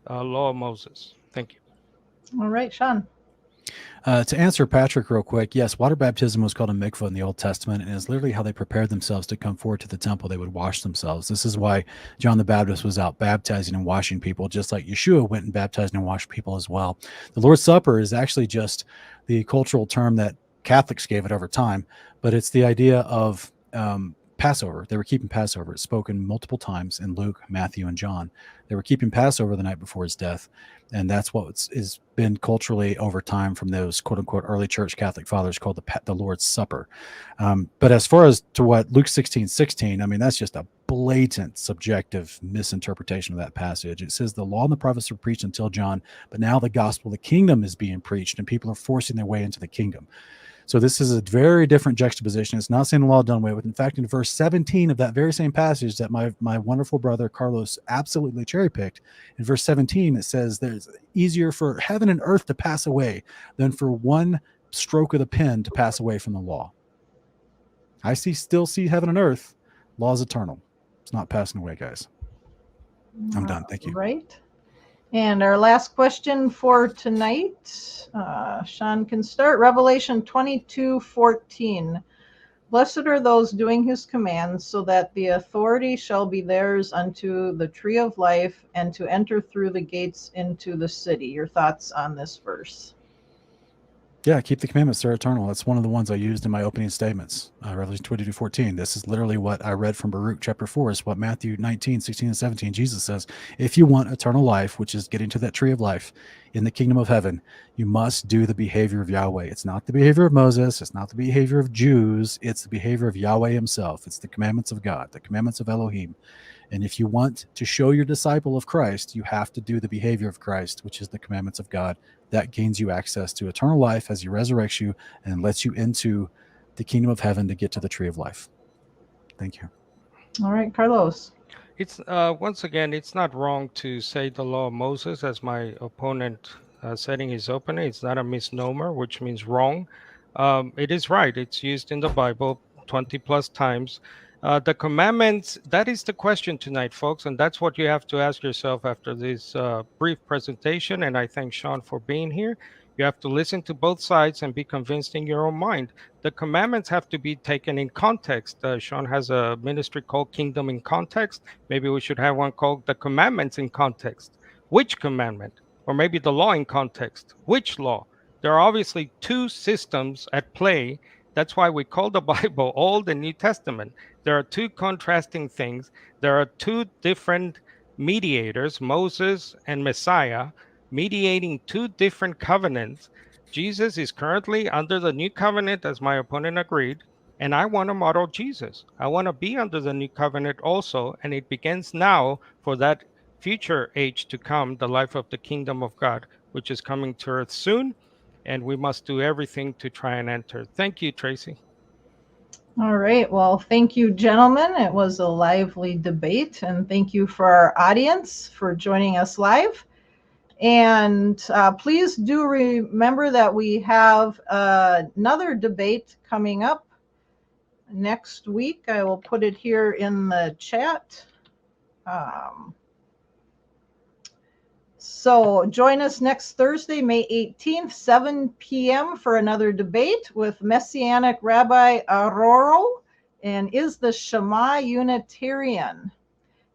law of Moses. Thank you. All right, Sean. To answer Patrick real quick, yes, water baptism was called a mikvah in the Old Testament, and is literally how they prepared themselves to come forward to the temple. They would wash themselves. This is why John the Baptist was out baptizing and washing people, just like Yeshua went and baptized and washed people as well. The Lord's Supper is actually just the cultural term that Catholics gave it over time, but it's the idea of Passover. They were keeping Passover. It's spoken multiple times in Luke, Matthew, and John. They were keeping Passover the night before his death. And that's what has been culturally over time from those quote unquote early church Catholic fathers called the Lord's Supper. But as far as to what Luke 16:16, I mean, that's just a blatant subjective misinterpretation of that passage. It says the law and the prophets were preached until John, but now the gospel of the kingdom is being preached and people are forcing their way into the kingdom. So this is a very different juxtaposition. It's not saying the law done away with. In fact, in verse 17 of that very same passage that my wonderful brother Carlos absolutely cherry-picked, in verse 17, it says there's easier for heaven and earth to pass away than for one stroke of the pen to pass away from the law. I still see heaven and earth. Law is eternal. It's not passing away, guys. I'm done. Thank you. Right. And our last question for tonight, Sean can start. Revelation 22:14. Blessed are those doing his commands, so that the authority shall be theirs unto the tree of life and to enter through the gates into the city. Your thoughts on this verse? Yeah, keep the commandments, they're eternal. That's one of the ones I used in my opening statements. Revelation 22:14. This is literally what I read from Baruch chapter 4. Is what Matthew 19:16 and 17, Jesus says, if you want eternal life, which is getting to that tree of life in the kingdom of heaven, you must do the behavior of Yahweh. It's not the behavior of Moses. It's not the behavior of Jews. It's the behavior of Yahweh himself. It's the commandments of God, the commandments of Elohim. And if you want to show your disciple of Christ, you have to do the behavior of Christ, which is the commandments of God. That gains you access to eternal life as he resurrects you and lets you into the kingdom of heaven to get to the tree of life. Thank you. All right, Carlos. It's once again, it's not wrong to say the law of Moses, as my opponent said in his opening. It's not a misnomer, which means wrong. It is right. It's used in the Bible 20 plus times. The commandments, that is the question tonight, folks. And that's what you have to ask yourself after this brief presentation. And I thank Sean for being here. You have to listen to both sides and be convinced in your own mind. The commandments have to be taken in context. Sean has a ministry called Kingdom in Context. Maybe we should have one called The Commandments in Context. Which commandment? Or maybe the law in context. Which law? There are obviously two systems at play. That's why we call the Bible Old and New Testament. There are two contrasting things. There are two different mediators, Moses and Messiah, mediating two different covenants. Jesus is currently under the new covenant, as my opponent agreed, and I want to model Jesus. I want to be under the new covenant also, and it begins now for that future age to come, the life of the kingdom of God, which is coming to earth soon, and we must do everything to try and enter. Thank you, Tracy. All right. Well, thank you, gentlemen. It was a lively debate, and thank you for our audience for joining us live. And please do remember that we have another debate coming up next week. I will put it here in the chat. So join us next Thursday, May 18th, 7 p.m. for another debate with Messianic Rabbi Aroro, and is the Shema Unitarian?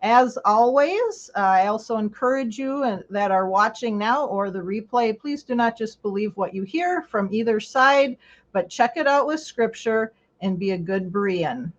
As always, I also encourage you that are watching now or the replay, please do not just believe what you hear from either side, but check it out with scripture and be a good Berean.